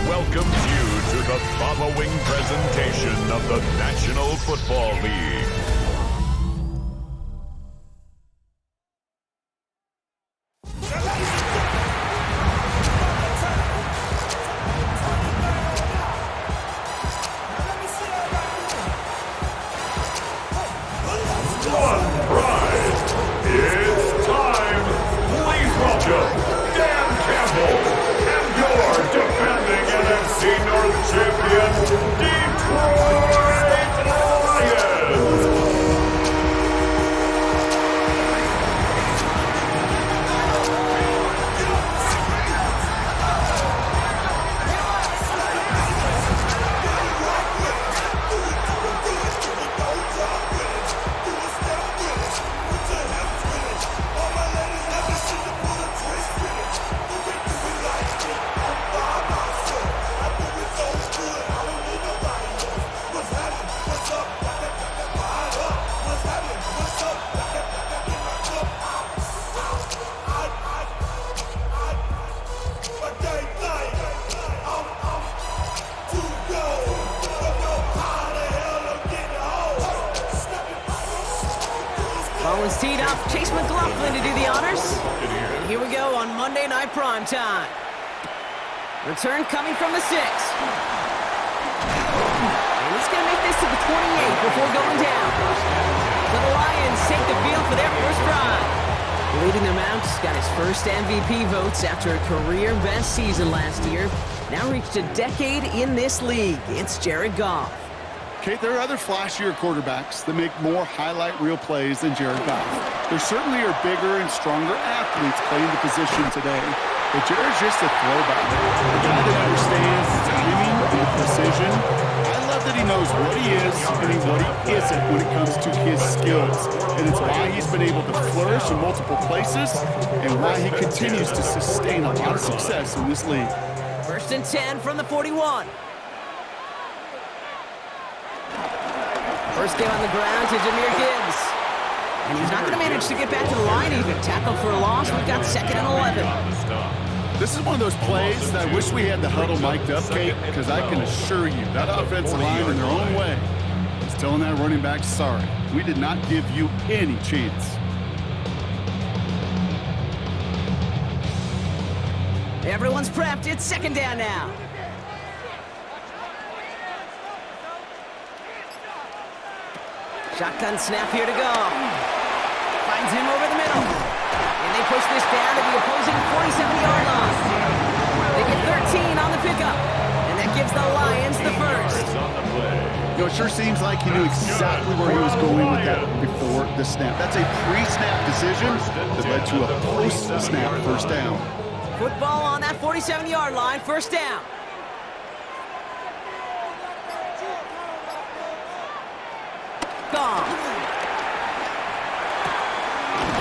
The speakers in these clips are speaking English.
welcomes you to the following presentation of the National Football League. Ball's teed up. Chase McLaughlin to do the honors. And here we go on Monday Night Primetime. Return coming from the 6. And he's going to make this to the 28 before going down. So the Lions take the field for their first drive. Leading them out, got his first MVP votes after a career-best season last year. Now reached a decade in this league. It's Jared Goff. Okay, there are other flashier quarterbacks that make more highlight reel plays than Jared Goff. There certainly are bigger and stronger athletes playing the position today, but Jared's just a throwback. A guy that understands timing and precision. I love that he knows what he is and what he isn't when it comes to his skills. And it's why he's been able to flourish in multiple places and why he continues to sustain a lot of success in this league. 1st and 10 from the 41. First down on the ground to Jahmyr Gibbs. And he's not going to manage to get back to the line even. Tackle for a loss. We've got 2nd and 11. This is one of those plays that I wish we had the huddle mic'd up, Kate, because I can assure you that offensive line in their own way is telling that running back, sorry, we did not give you any chance. Everyone's prepped. It's 2nd down now. Shotgun snap here to go. Finds him over the middle. And they push this down to the opposing 47-yard line. They get 13 on the pickup. And that gives the Lions the first. You know, it sure seems like he knew exactly where he was going with that before the snap. That's a pre-snap decision that led to a post-snap first down. Football on that 47-yard line, first down. Gone.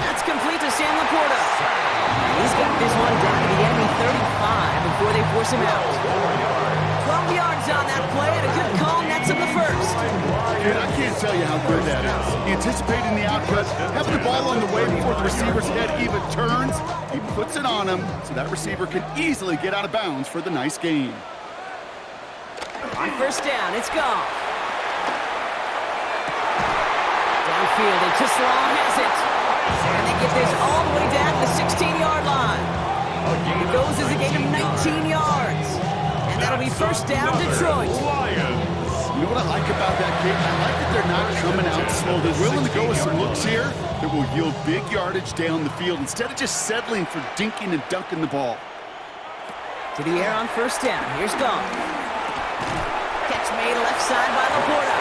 That's complete to Sam Laporta. He's got this one down to the enemy 35 before they force him out. 12 yards on that play and a good call nets him the first. Dude, I can't tell you how good that is. Anticipating the outcut, having the ball on the way before the receiver's head even turns, he puts it on him so that receiver can easily get out of bounds for the nice gain. On first down, it's gone. Downfield, and Tisserand has it. And they get this all the way down to the 16-yard line. It goes as a gain of 19 yards. And that'll be first down, Detroit. You know what I like about that, Kate? I like that they're not coming out slow. They're willing to go with some looks here that will yield big yardage down the field instead of just settling for dinking and dunking the ball. To the air on first down. Here's Goff. Catch made left side by Laporta.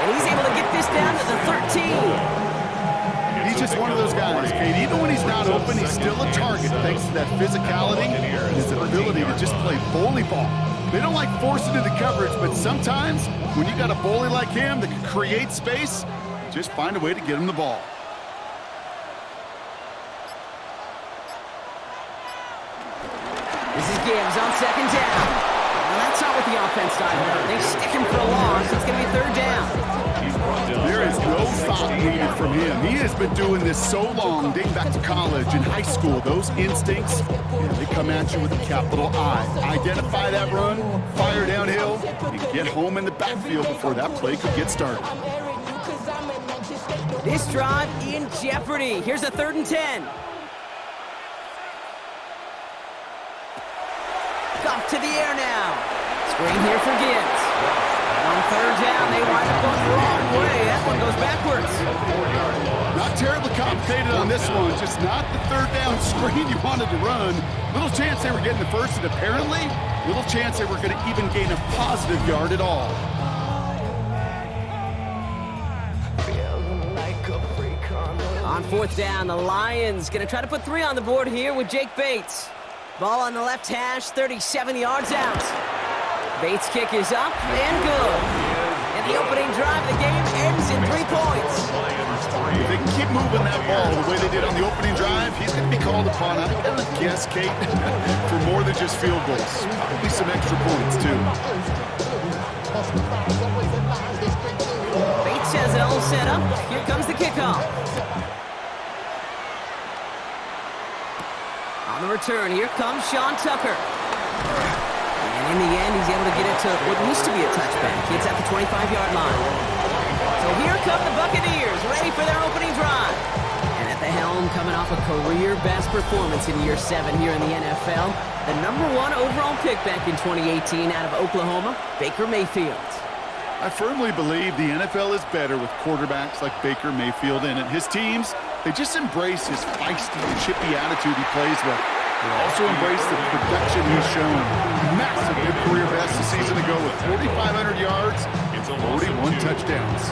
And he's able to get this down to the 13. He's just one of those guys, Kate. Even when he's not open, he's still a target thanks to that physicality and his ability to just play bully ball. They don't like forcing into coverage, but sometimes when you got a bully like him that can create space, just find a way to get him the ball. This is Gibbs on 2nd down. And that's not what the offense dialed. They stick him for a loss. It's going to be third down. There is no thought needed from him. He has been doing this so long, dating back to college and high school. Those instincts, they come at you with a capital I. Identify that run, fire downhill, and get home in the backfield before that play could get started. This drive in jeopardy. Here's a 3rd and 10. Off to the air now. Screen here for Gibbs. On 3rd down, they wind up going the wrong way. That one goes backwards. Not terribly complicated on this one. Just not the 3rd down screen you wanted to run. Little chance they were getting the first, and apparently, little chance they were going to even gain a positive yard at all. On 4th down, the Lions going to try to put 3 on the board here with Jake Bates. Ball on the left hash, 37 yards out. Bates' kick is up and good. And the opening drive of the game ends in 3 points. If they can keep moving that ball the way they did on the opening drive, he's going to be called upon, I would guess, Kate, for more than just field goals. Probably some extra points, too. Bates has it all set up. Here comes the kickoff. On the return, here comes Sean Tucker. And in the end, he's able to get it to what used to be a touchback. It's at the 25-yard line. So here come the Buccaneers, ready for their opening drive. And at the helm, coming off a career-best performance in year 7 here in the NFL, the #1 overall pick back in 2018 out of Oklahoma, Baker Mayfield. I firmly believe the NFL is better with quarterbacks like Baker Mayfield in it. His teams, they just embrace his feisty and chippy attitude he plays with. They also embrace the production he's shown. Massive mid-career best a season ago with 4,500 yards and 41 touchdowns.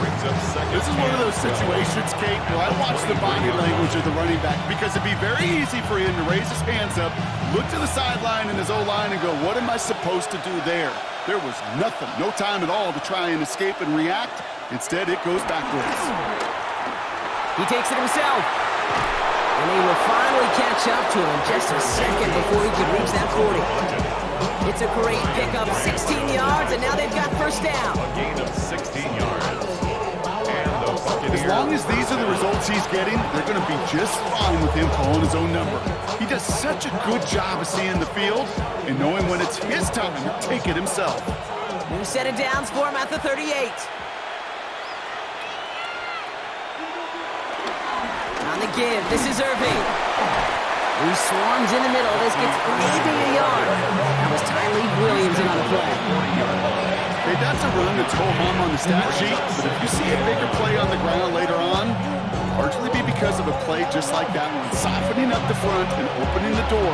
This is one of those situations, Kate, where I watch the body language of the running back because it'd be very easy for him to raise his hands up, look to the sideline in his O-line and go, what am I supposed to do there? There was nothing, no time at all to try and escape and react. Instead, it goes backwards. He takes it himself. And they will finally catch up to him just a second before he could reach that 40. It's a great pickup, 16 yards, and now they've got first down. A gain of 16 yards. And the Buccaneers. As long as these are the results he's getting, they're going to be just fine with him calling his own number. He does such a good job of seeing the field and knowing when it's his time to take it himself. New set of downs for him at the 38. On the give, this is Irving. He swarms in the middle. This gets maybe a yard. That was Tyreek Williams in on the play. Okay, that's a run that's ho-hum on the stat sheet, but if you see a bigger play on the ground later on, largely be because of a play just like that one, softening up the front and opening the door,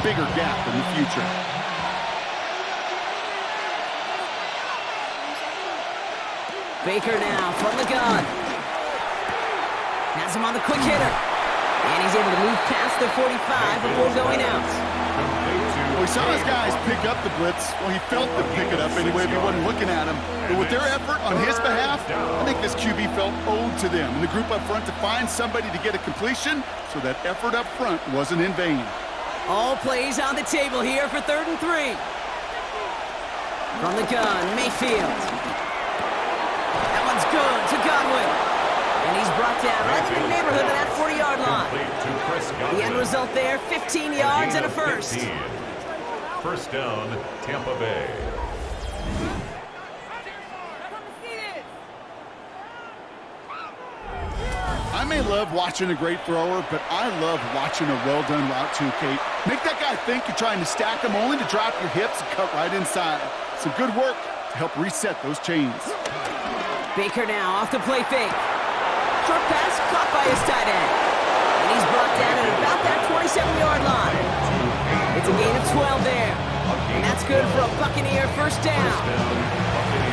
bigger gap in the future. Baker now from the gun. Has him on the quick hitter. And he's able to move past the 45 before going out. Well, we saw his guys pick up the blitz. Well, he felt them pick it up anyway if he wasn't looking at him. But with their effort on his behalf, I think this QB felt owed to them and the group up front to find somebody to get a completion, so that effort up front wasn't in vain. All plays on the table here for 3rd and 3. From the gun, Mayfield. That one's good to Godwin. And he's brought down right in the neighborhood of that 40-yard line. The end result there, 15 yards and a first. First down, Tampa Bay. I may love watching a great thrower, but I love watching a well-done route too, Kate. Make that guy think you're trying to stack him only to drop your hips and cut right inside. Some good work to help reset those chains. Baker now off the play fake. Short pass caught by his tight end. And he's brought down at about that 27-yard line. It's a gain of 12 there. And that's good for a Buccaneer first down.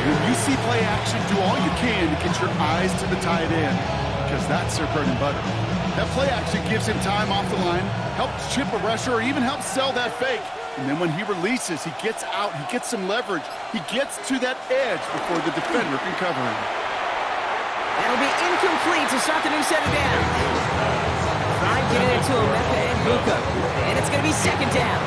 When you see play action, do all you can to get your eyes to the tight end, because that's their bread and butter. That play action gives him time off the line, helps chip a rusher, or even helps sell that fake. And then when he releases, he gets out, he gets some leverage. He gets to that edge before the defender can cover him. That'll be incomplete to start the new set of downs. Trying getting it to Emeka and Buka. And it's going to be second down.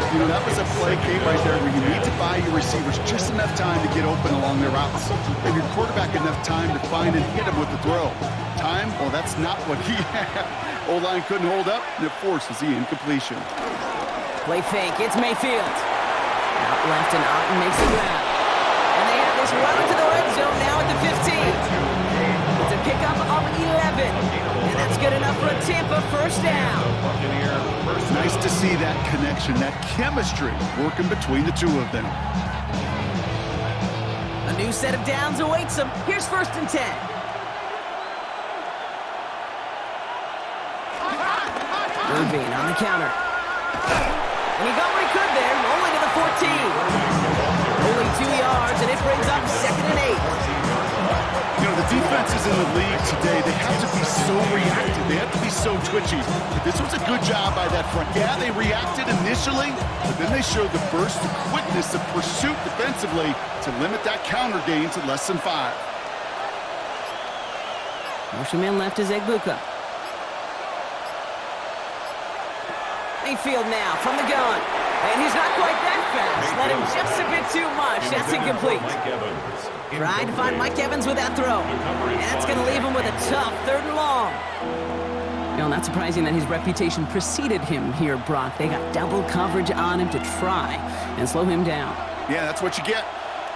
You know, that was a play game right there where you need to buy your receivers just enough time to get open along their routes. And your quarterback enough time to find and hit him with the throw. Time? Well, that's not what he had. O-line couldn't hold up, and it forces the incompletion. Play fake. It's Mayfield. Out left, and Otten makes the grab. And they have this well into the red zone now at the 15. It's a pickup of 11. And that's good enough for a Tampa first down. Nice to see that connection, that chemistry working between the two of them. A new set of downs awaits them. Here's 1st and 10. Irving on the counter. And he got what he could there, only to the 14. Only 2 yards, and it brings up 2nd and 8. You know, the defenses in the league today, they have to be so reactive. They have to be so twitchy. But this was a good job by that front. Yeah, they reacted initially, but then they showed the burst of quickness of pursuit defensively to limit that counter gain to less than 5. Motion man left is Egbuka. Mayfield now from the gun. And he's not quite that fast. Let him just a bit too much. That's incomplete. Tried to find Mike Evans with that throw. And that's going to leave him with a tough 3rd and long. You know, not surprising that his reputation preceded him here, Brock. They got double coverage on him to try and slow him down. Yeah, that's what you get.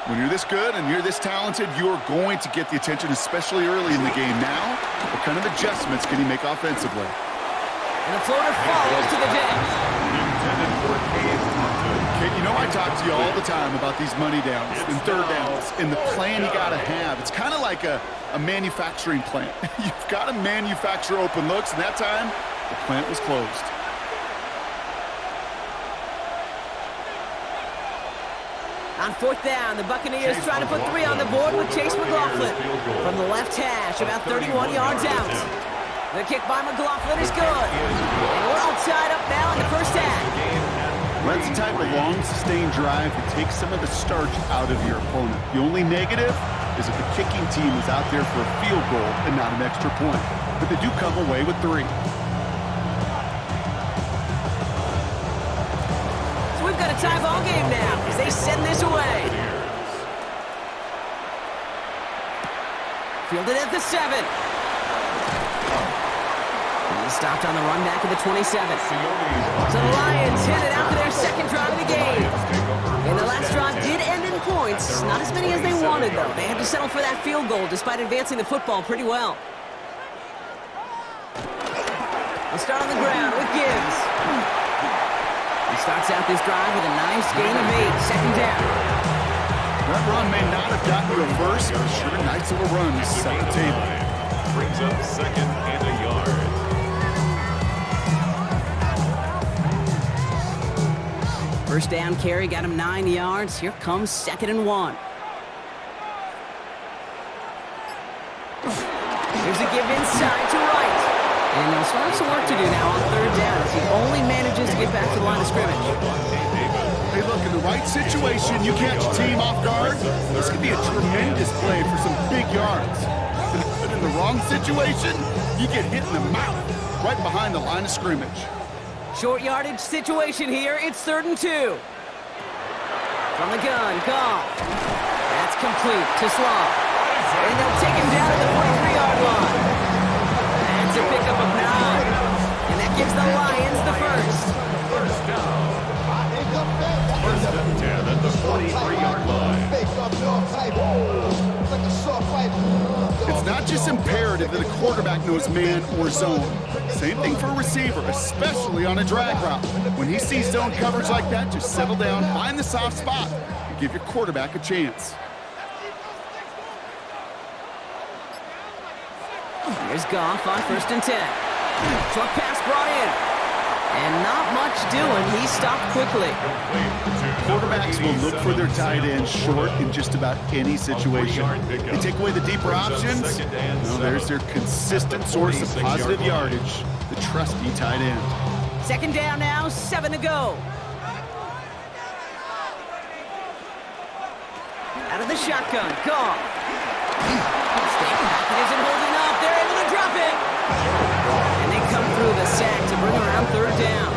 When you're this good and you're this talented, you're going to get the attention, especially early in the game. Now, what kind of adjustments can he make offensively? And the floater falls to the deck. Kate, you know I talk to you all the time about these money downs and 3rd downs and the plan you got to have. It's kind of like a manufacturing plant. You've got to manufacture open looks, and that time, the plant was closed. On 4th down, the Buccaneers trying to put 3 on the board with Chase McLaughlin. From the left hash, about 31 yards out. The kick by McLaughlin is good. And we're all tied up now in the first half. That's the type of long, sustained drive that takes some of the starch out of your opponent. The only negative is that the kicking team is out there for a field goal and not an extra point. But they do come away with 3. So we've got a tie ball game now as they send this away. Fielded at the 7. Stopped on the run back at the 27. So the Lions headed out to their 2nd drive of the game. And the last drive did end in points. Not as many as they wanted, though. They had to settle for that field goal despite advancing the football pretty well. We'll start on the ground with Gibbs. He starts out this drive with a nice gain of 8, 2nd down. That run may not have gotten you a first, but sure nice little run to set the table. Brings up 2nd and a yard. First down carry got him 9 yards. Here comes 2nd and 1. Here's a give inside to right. And they'll start some work to do now on 3rd down as he only manages to get back to the line of scrimmage. Hey, look, in the right situation, you catch a team off guard. This could be a tremendous play for some big yards. But in the wrong situation, you get hit in the mouth right behind the line of scrimmage. Short yardage situation here. It's 3rd and 2. From the gun, Goff. That's complete to Slaw. And they'll take him down at the 43-yard line. That's a pickup of 9. And that gives the Lions the first. First down. 1st and 10 at the 43-yard line. It's not just imperative that a quarterback knows man or zone. Same thing for a receiver, especially on a drag route. When he sees zone coverage like that, just settle down, find the soft spot, and give your quarterback a chance. Here's Goff on 1st and 10. Short pass brought in. And not much doing. He stopped quickly. Quarterbacks will look for their tight end short in just about any situation. They take away the deeper options. Well, there's their consistent source of positive yardage, the trusty tight end. 2nd down now, 7 to go. Out of the shotgun, Goff. Staying back, it isn't holding up. They're able to drop it. And they come through the sack to bring around 3rd down.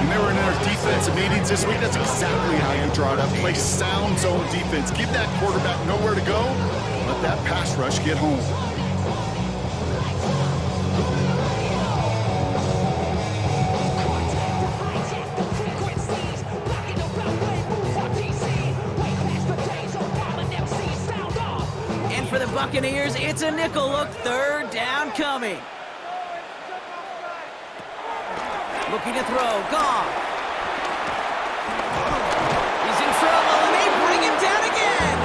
You they were in their defensive meetings this week, that's exactly how you draw it up. Play sound zone defense. Give that quarterback nowhere to go. Let that pass rush get home. And for the Buccaneers, it's a nickel look. Third down coming. Looking to throw. Goff. He's in trouble, and they bring him down again.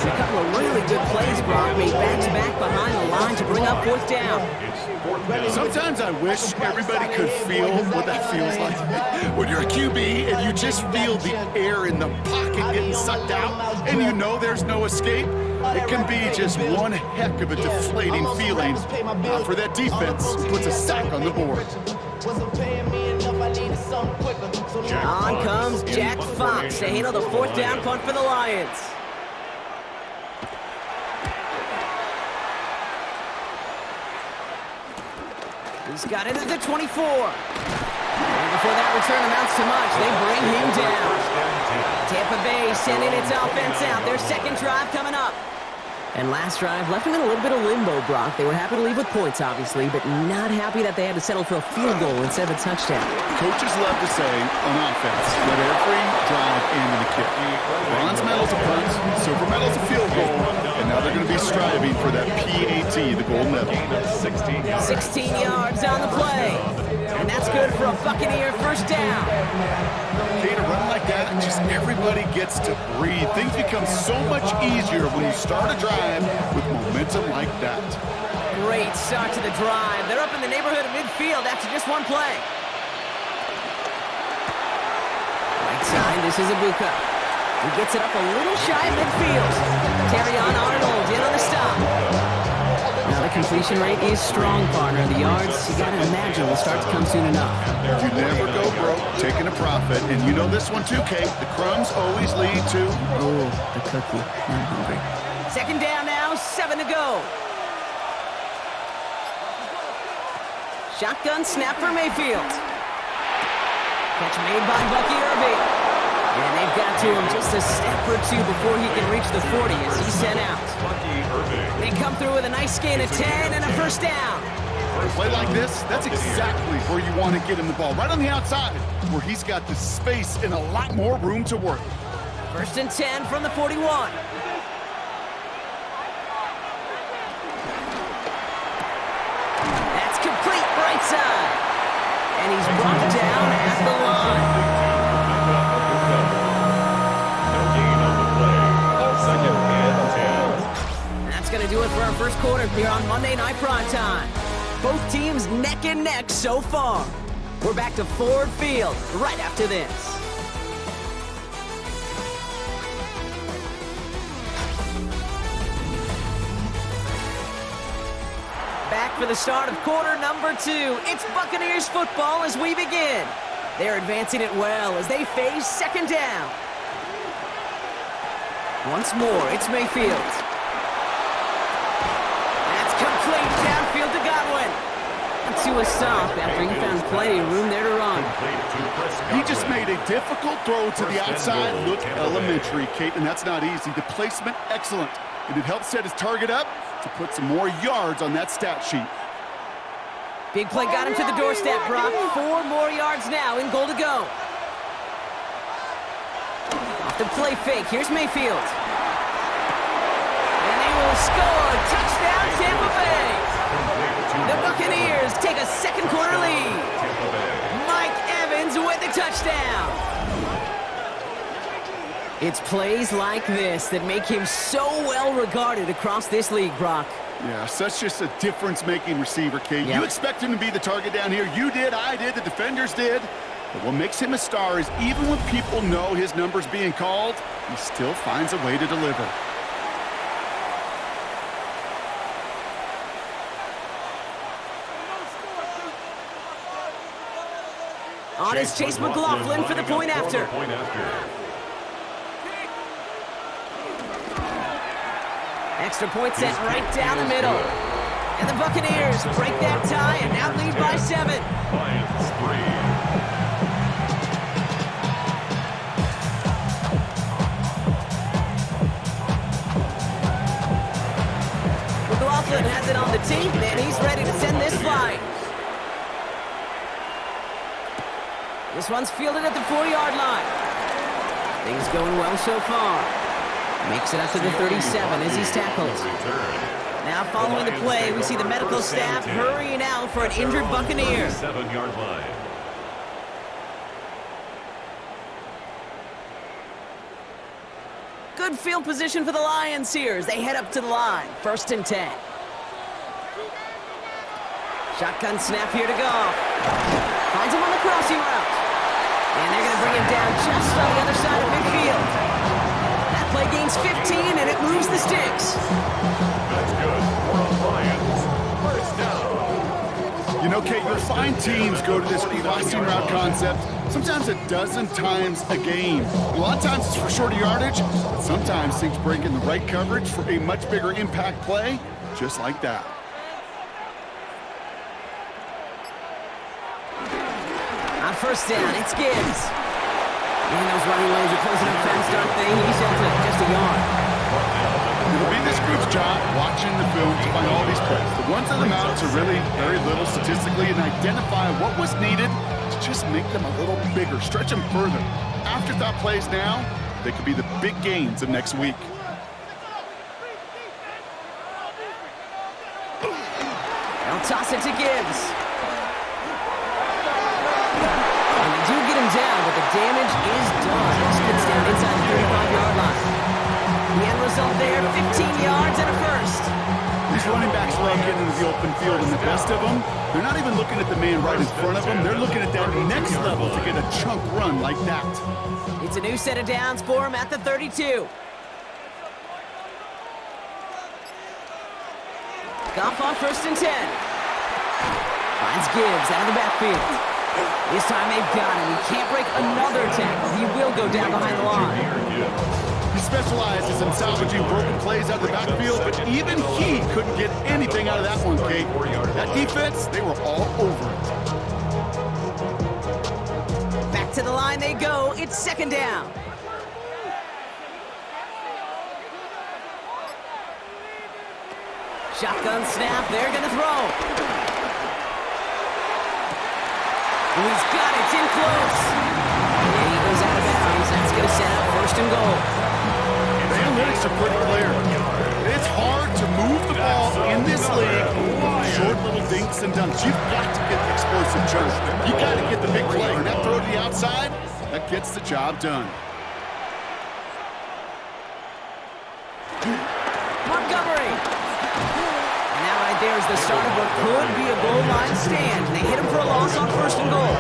A couple of really good plays, Brock. Made back-to-back behind the line to bring up fourth down. Sometimes I wish everybody could feel what that feels like. When you're a QB and you just feel the air in the pocket getting sucked out and you know there's no escape, it can be just one heck of a deflating feeling for that defense who puts a sack on the board. On comes Jack Fox to handle the fourth down punt for the Lions. He's got it at the 24. And before that return amounts to much, they bring him down. Tampa Bay sending its offense out. Their second drive coming up. And last drive left them in a little bit of limbo, Brock. They were happy to leave with points, obviously, but not happy that they had to settle for a field goal instead of a touchdown. Coaches love to say on offense, let every drive end in a kick. Bronze medal's a punt, silver medal's a field goal, and now they're going to be striving for that PAT, the gold medal. 16 yards on the play. And that's good for a Buccaneer first down. Okay, to run like that, just everybody gets to breathe. Things become so much easier when you start a drive with momentum like that. Great start to the drive. They're up in the neighborhood of midfield after just one play. Right side, this is Ibuka. He gets it up a little shy of midfield. Terrion Arnold in on the stop. Now the completion rate is strong, partner. The yards, you gotta imagine, will start to come soon enough. You never go broke taking a profit, and you know this one too, Kate. The crumbs always lead to... Oh, the cookie. I'm hungry. Second down now, 7 to go. Shotgun snap for Mayfield. Catch made by Bucky Irving. And they've got to him just a step or two before he can reach the 40 as he's sent out. They come through with a nice gain of 10 and a first down. For a play like this, that's exactly where you want to get him the ball. Right on the outside, where he's got the space and a lot more room to work. First and 10 from the 41. That's complete right side. And he's brought down at the line. Going to do it for our first quarter here on Monday Night Primetime. Both teams neck and neck so far. We're back to Ford Field right after this. Back for the start of quarter number 2. It's Buccaneers football as we begin. They're advancing it well as they face second down. Once more, it's Mayfield. Downfield to Godwin. And to a stop after he found plenty of room there to run. He just made a difficult throw to the outside. Look elementary, Kate, and that's not easy. The placement, excellent. And it helped set his target up to put some more yards on that stat sheet. Big play got him to the doorstep, Brock. 4 more yards now in goal to go. Off the play fake, here's Mayfield. And they will score. Touchdown, Tampa Bay. The Buccaneers take a second quarter lead. Mike Evans with the touchdown. It's plays like this that make him so well regarded across this league, Brock. Yeah, such just a difference-making receiver, Kate. Yep. You expect him to be the target down here. You did, I did, the defenders did. But what makes him a star is even when people know his number's being called, he still finds a way to deliver. On is Chase McLaughlin for the point after. Extra point set right down the middle. And the Buccaneers break that tie and now lead by 7. Coughlin has it on the tee, and he's ready to send this flying. This one's fielded at the 4-yard line. Things going well so far. Makes it up to the 37 as he's tackled. Now following the play, we see the medical staff hurrying out for an injured Buccaneer. 7-yard line. Good field position for the Lions here as they head up to the line. 1st and 10. Shotgun snap here to Goff. Finds him on the crossing route. And they're going to bring him down just on the other side of midfield. That play gains 15, and it moves the sticks. That's good for the Lions. 1st down. You know, Kate, you'll find teams go to this crossing route concept sometimes a dozen times a game. A lot of times it's for shorter yardage, but sometimes things break in the right coverage for a much bigger impact play, just like that. On 1st down, it's Gibbs. And those running lanes are closing up fast, aren't they? He's up to just a yard. It'll be this group's job watching the film to find all these plays. The ones on the mounts are really very little statistically and identify what was needed to just make them a little bigger, stretch them further. Afterthought plays now, they could be the big gains of next week. They'll toss it to Gibbs. And they do get him down, but the damage is done. He spits down inside the 35-yard line. The end result there, 15 yards and a first. These running backs love getting into the open field, and the best of them, they're not even looking at the man right in front of them. They're looking at that next level to get a chunk run like that. It's a new set of downs for him at the 32. Goff on 1st and 10. Finds Gibbs out of the backfield. This time they've got him. He can't break another tackle. He will go down behind the line. He specializes in salvaging broken plays out of the backfield, but even he couldn't get anything out of that one, Kate. That defense, they were all over it. Back to the line they go. It's 2nd down. Shotgun snap. They're going to throw. And he's got it. It's in close. And he goes out of bounds. That's going to set up 1st and goal. The analytics are pretty clear. It's hard to move the ball in this league with short little dinks and dunks. You've got to get the explosive chunk. You've got to get the big play. And that throw to the outside, that gets the job done. Montgomery. And now right there is the start of what could be a goal line stand. They hit him for a loss on 1st and goal.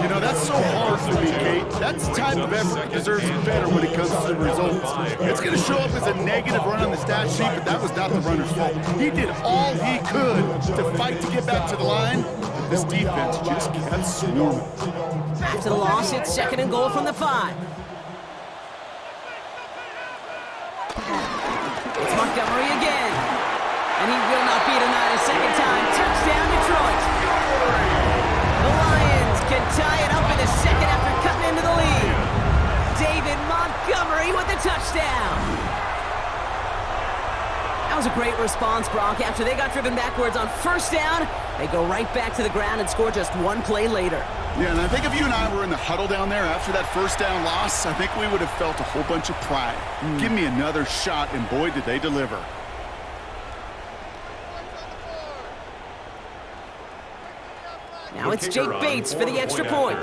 You know, that's so hard for me, Kate. That's the type of effort that deserves better when it comes to the results. It's going to show up as a negative run on the stat sheet, but that was not the runner's fault. He did all he could to fight to get back to the line, but this defense just kept swarming. After the loss, it's 2nd and goal from the 5. It's Montgomery again. And he will not be denied a 2nd time. Touchdown, Detroit. The Lions can tie it up in a second after cutting into the lead. David Montgomery with the touchdown. That was a great response, Brock. After they got driven backwards on 1st down, they go right back to the ground and score just one play later. Yeah, and I think if you and I were in the huddle down there after that 1st down loss, I think we would have felt a whole bunch of pride. Give me another shot, and boy, did they deliver. Now it's Jake Bates for the extra point.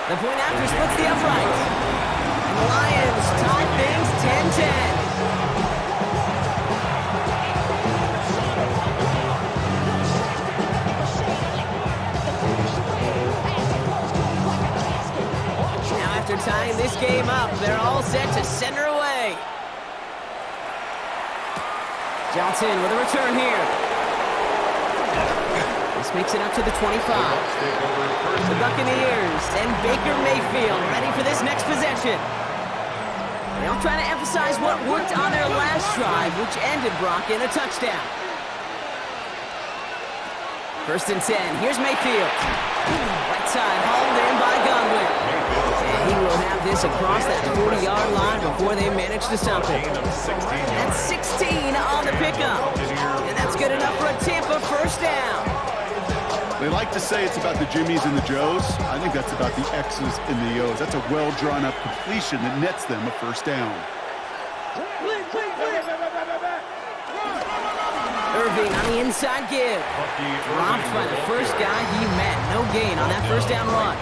The point after splits the upright. And the Lions tie things 10-10. Now after tying this game up, they're all set to send her away. Johnson with a return here. This makes it up to the 25. The Buccaneers and Baker Mayfield ready for this next possession. They'll try to emphasize what worked on their last drive, which ended, Brock, in a touchdown. 1st and 10. Here's Mayfield. Right side, hauled in by Godwin. And he will have this across that 40-yard line before they manage to stop it. That's 16 on the pickup. And that's good enough for a Tampa first down. They like to say it's about the Jimmies and the Joes. I think that's about the X's and the O's. That's a well-drawn-up completion that nets them a first down. Irving on the inside give. Robbed by the first guy he met. No gain on that first down run.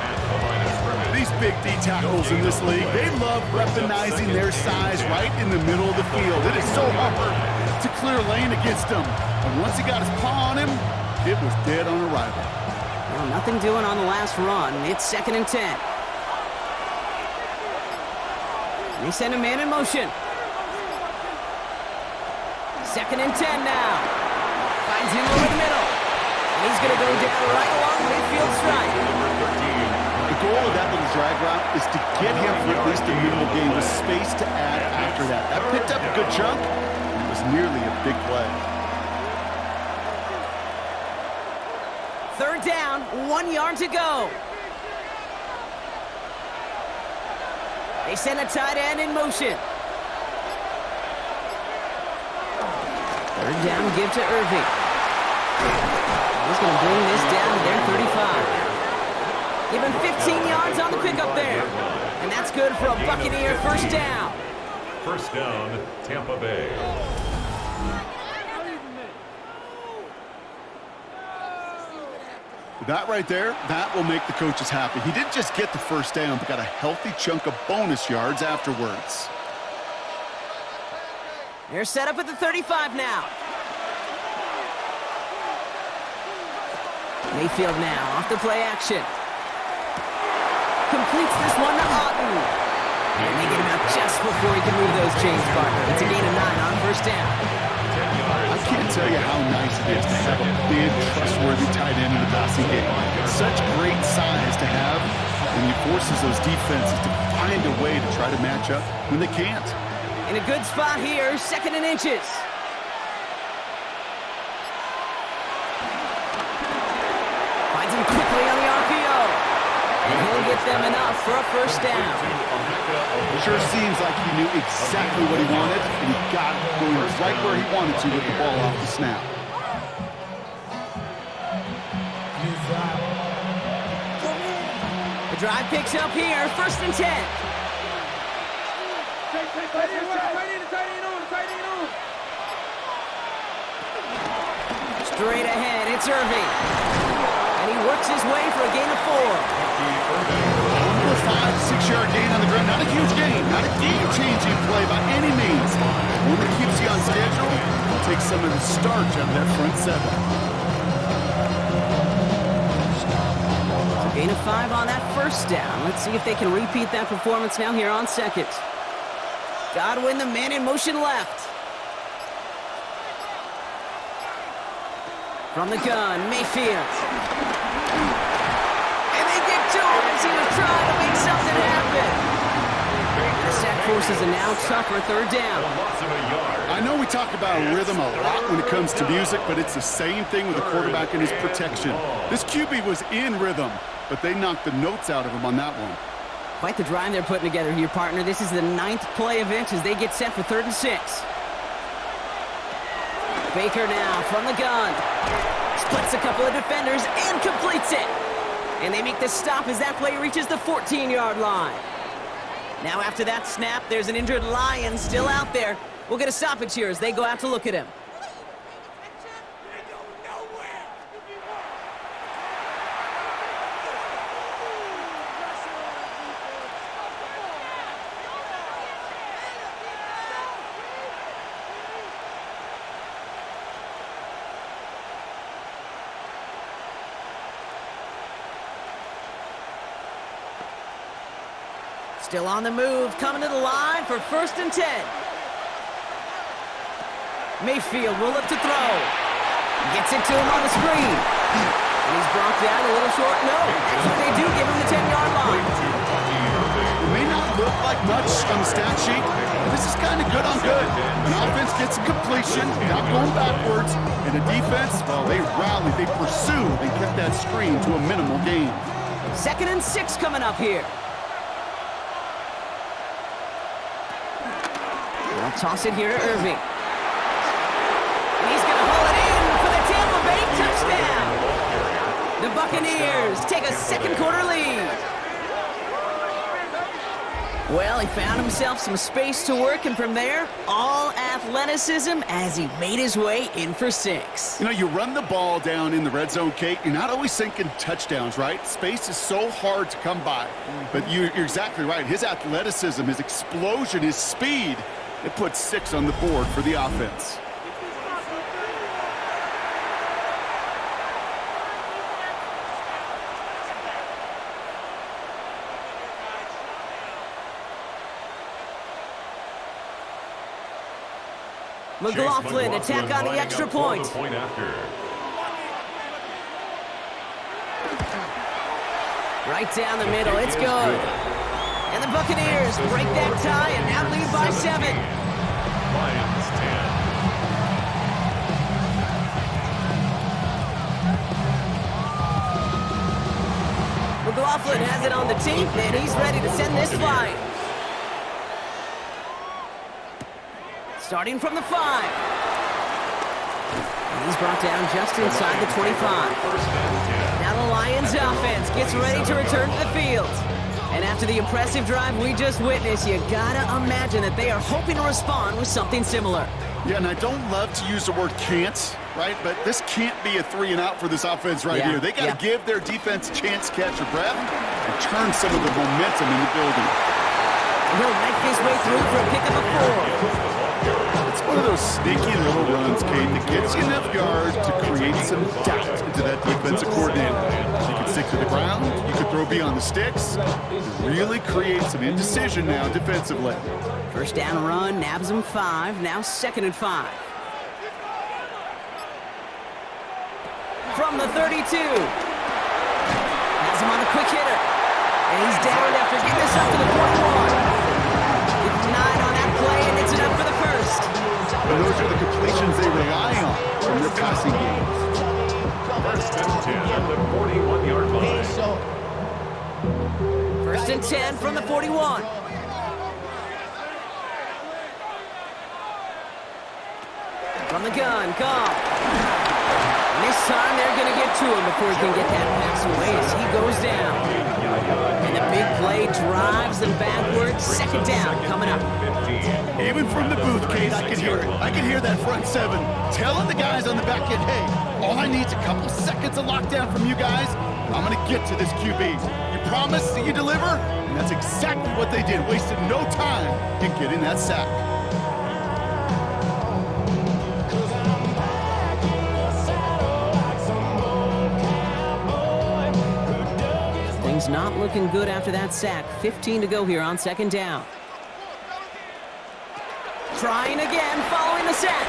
These big D tackles in this league, they love weaponizing their size right in the middle of the field. It is so hard to clear lane against him. And once he got his paw on him, it was dead on arrival. Well, nothing doing on the last run. It's 2nd and 10. They send a man in motion. 2nd and 10 now. Finds him over the middle. And he's going to go down right along midfield strike. The goal of that little drag route is to get him for at least a minimal gain with space to add after that. That picked up a good chunk, and it was nearly a big play. 3rd down, 1 yard to go. They send a tight end in motion. 3rd down, give to Irving. He's going to bring this down to their 35. Give him 15 yards on the pickup there. And that's good for a Buccaneer first down. First down, Tampa Bay. That right there, that will make the coaches happy. He didn't just get the first down, but got a healthy chunk of bonus yards afterwards. They're set up at the 35 now. Mayfield now off the play action. Completes this one to Otten. And they get him out just before he can move those chains, partner. It's a gain of 9 on first down. I can't tell you how nice it is to have a big, trustworthy tight end in the passing game. Such great size to have, and he forces those defenses to find a way to try to match up when they can't. In a good spot here, 2nd and inches. Finds him quickly on the RPO. And he'll get them enough for a first down. It sure seems like he knew exactly what he wanted, and he got it going right where he wanted to with the ball off the snap. The drive picks up here, 1st and 10. Straight ahead, it's Irving. And he works his way for a gain of 4. A 5-6 yard gain on the ground. Not a huge gain, not a game-changing play by any means. One that keeps you on schedule, takes some of the starch out of that front 7. So gain of 5 on that first down. Let's see if they can repeat that performance now here on 2nd. Godwin, the man in motion left. From the gun, Mayfield. And they get to him as he was trying to make something happen. The sack forces a now tougher 3rd down. I know we talk about rhythm a lot when it comes to music, but it's the same thing with the quarterback and his protection. This QB was in rhythm, but they knocked the notes out of him on that one. Quite the drive they're putting together here, partner. This is the 9th play of it as they get set for 3rd and 6. Baker now from the gun. Splits a couple of defenders and completes it. And they make the stop as that play reaches the 14-yard line. Now after that snap, there's an injured Lion still out there. We'll get a stoppage here as they go out to look at him. Still on the move, coming to the line for 1st and 10. Mayfield will look to throw. Gets it to him on the screen. And he's brought down a little short. No, actually they do give him the 10-yard line. It may not look like much on the stat sheet, but this is kind of good on good. An offense gets a completion, not going backwards, and a defense, well, they rallied, they pursued, and kept that screen to a minimal gain. 2nd and 6 coming up here. They'll toss it here to Irving. And he's going to haul it in for the Tampa Bay touchdown. The Buccaneers take a second quarter lead. Well, he found himself some space to work, and from there, all athleticism as he made his way in for 6. You know, you run the ball down in the red zone, Kate, you're not always thinking touchdowns, right? Space is so hard to come by. But you're exactly right. His athleticism, his explosion, his speed, it puts 6 on the board for the offense. McLaughlin attack on the extra point. Right down the middle, it's good. And the Buccaneers break that tie and now lead by 7. Lions 10. McLaughlin has it on the tee, and he's ready to send this flying. Starting from the 5. And he's brought down just inside the 25. Now the Lions offense gets ready to return to the field. And after the impressive drive we just witnessed, you gotta imagine that they are hoping to respond with something similar. Yeah, and I don't love to use the word can't, right? But this can't be a 3 and out for this offense right here. They got to give their defense a chance to catch a breath and turn some of the momentum in the building. And he'll make his way through for a pickup of 4. It's one of those sneaky little runs, Kate, that gets you enough yards to create some doubt into that defensive coordinator. You can stick to the ground, you can throw beyond the sticks, really create some indecision now defensively. First down run, nabs him 5, now 2nd and 5. From the 32. Has him on a quick hitter. And he's down after getting this up to the 41. 9 on that play, and it's enough for the first. And those are the completions they rely on from their passing game. First and 10 at the 41-yard line. First and 10 from the 41. From the gun, Goff. And this time they're going to get to him before he can get that pass away as he goes down. And the big play drives them backwards. 2nd down coming up. Even from the booth, Kate, I can hear it. I can hear that front 7 telling the guys on the back end, hey, all I need is a couple seconds of lockdown from you guys. I'm going to get to this QB. You promise that you deliver? And that's exactly what they did. Wasted no time in getting that sack. Things not looking good after that sack. 15 to go here on 2nd down. Trying again following the sack.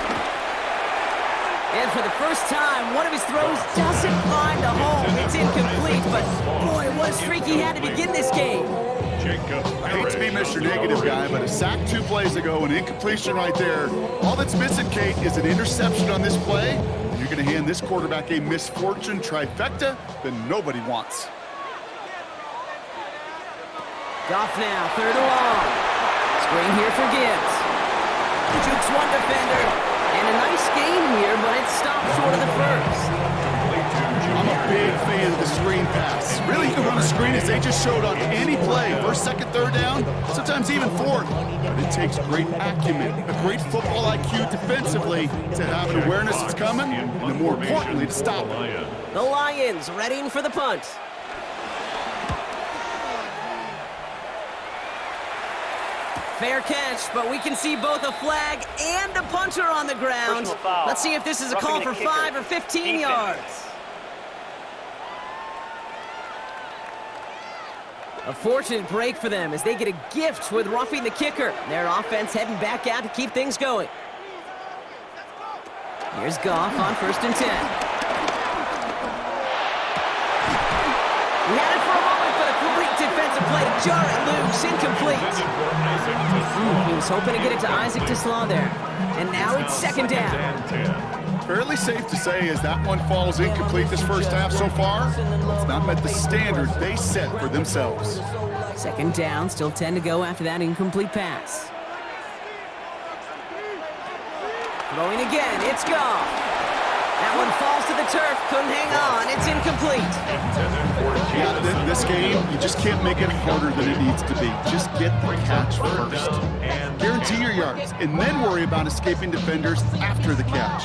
And for the first time, one of his throws doesn't find a home. It's incomplete, but boy, what a streak he had to begin this game. I hate to be Mr. Negative guy, but a sack 2 plays ago, an incompletion right there. All that's missing, Kate, is an interception on this play. And you're going to hand this quarterback a misfortune trifecta that nobody wants. Goff now, 3rd and long. Screen here for Gibbs. Jukes one defender. And a nice game here, but it stopped short of the first. I'm a big fan of the screen pass. Really, you can run a screen as they just showed on any play. 1st, 2nd, 3rd down, sometimes even 4th. But it takes great acumen, a great football IQ defensively to have an awareness that's coming, and more importantly, to stop it. The Lions readying for the punt. Fair catch, but we can see both a flag and a punter on the ground. Let's see if this is a call for 5 or 15 yards. A fortunate break for them as they get a gift with roughing the kicker. Their offense heading back out to keep things going. Here's Goff on 1st and 10. We had it for a moment, but a great defensive play to jar it loose, incomplete. He was hoping to get it to Isaac Tislaw there. And now it's 2nd down. Fairly safe to say as that one falls incomplete this first half so far, it's not met the standard they set for themselves. 2nd down, still 10 to go after that incomplete pass. Throwing again, it's gone. That one falls to the turf, couldn't hang on, it's incomplete. Yeah, this game, you just can't make it harder than it needs to be. Just get the catch first. Guarantee your yards, and then worry about escaping defenders after the catch.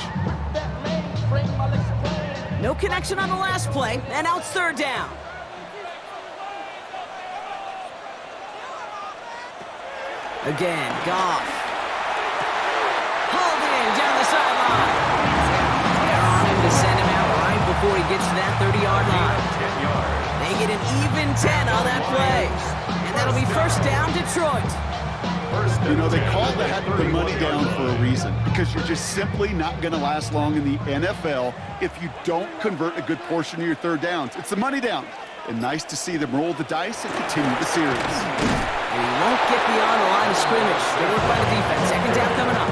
No connection on the last play, and now it's third down. Again, Goff. Hauled in down the sideline. They're on him to send him out right before he gets to that 30-yard line. They get an even 10 on that play. And that'll be first down, Detroit. You know, they call the money down for a reason, because you're just simply not going to last long in the NFL if you don't convert a good portion of your third downs. It's the money down. And nice to see them roll the dice and continue the series. And he won't get beyond the line of scrimmage. Good work by the defense. Second down coming up.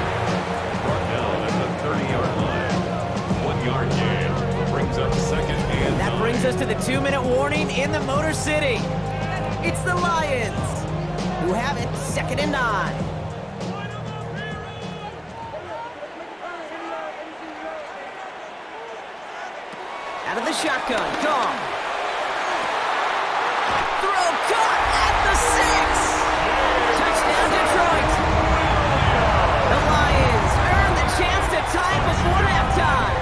Brought down at the 30-yard line. 1 yard gain brings up second and That brings us to the 2-minute warning in the Motor City. It's the Lions who have it, second and 9. Out of the shotgun, gone. Throw caught at the 6. Touchdown, Detroit. The Lions earn the chance to tie before halftime.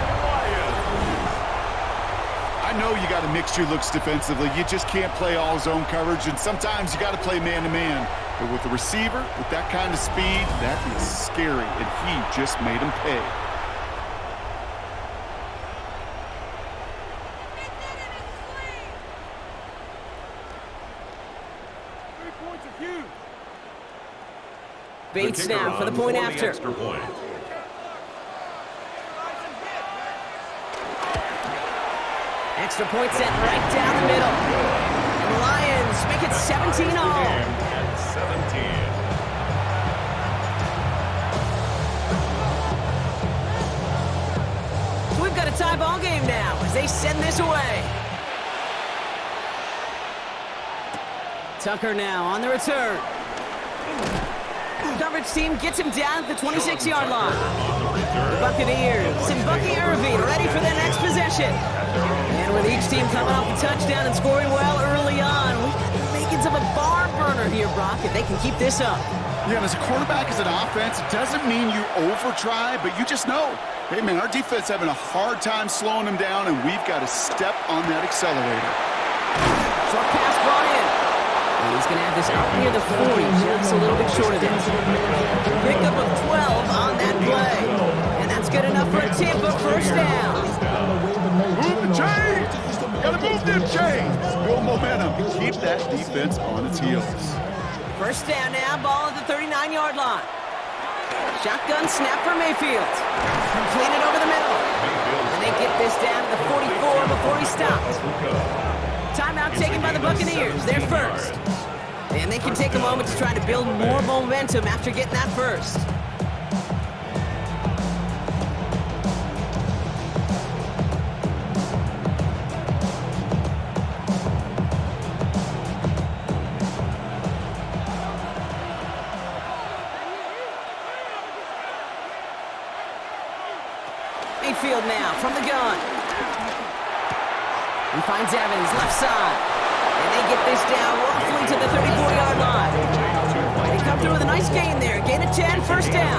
I know you got to mix your looks defensively. You just can't play all zone coverage, and sometimes you got to play man-to-man. But with the receiver, with that kind of speed, that is scary, and he just made him pay. Bates now for the point after. Extra point. Extra point sent right down the middle. And the Lions make it 17 all. At 17. We've got a tie ball game now as they send this away. Tucker now on the return. Coverage team gets him down at the 26-yard line. The Buccaneers and Bucky Irving ready for their next possession. And with each team coming off a touchdown and scoring well early on, we've got the makings of a barn burner here, Brock, if they can keep this up. Yeah, and as a quarterback, as an offense, it doesn't mean you over-try, but you just know, hey, man, our defense having a hard time slowing them down, and we've got to step on that accelerator. Short pass brought in. And he's going to have this out near the 40, just a little bit short of this. Pickup of 12 on that play. And that's good enough for a Tampa first down. Move the chains! Gotta move them chains! Build momentum and keep that defense on its heels. First down now, ball at the 39-yard line. Shotgun snap for Mayfield. Completed over the middle. And they get this down to the 44 before he stopped. Timeout taken by the Buccaneers. They're first. And they can take a moment to try to build more momentum after getting that first. Mayfield now from the gun. He finds Evans left side. And they get this down roughly to the 34-yard line. They come through with a nice gain there. Gain of 10, first down.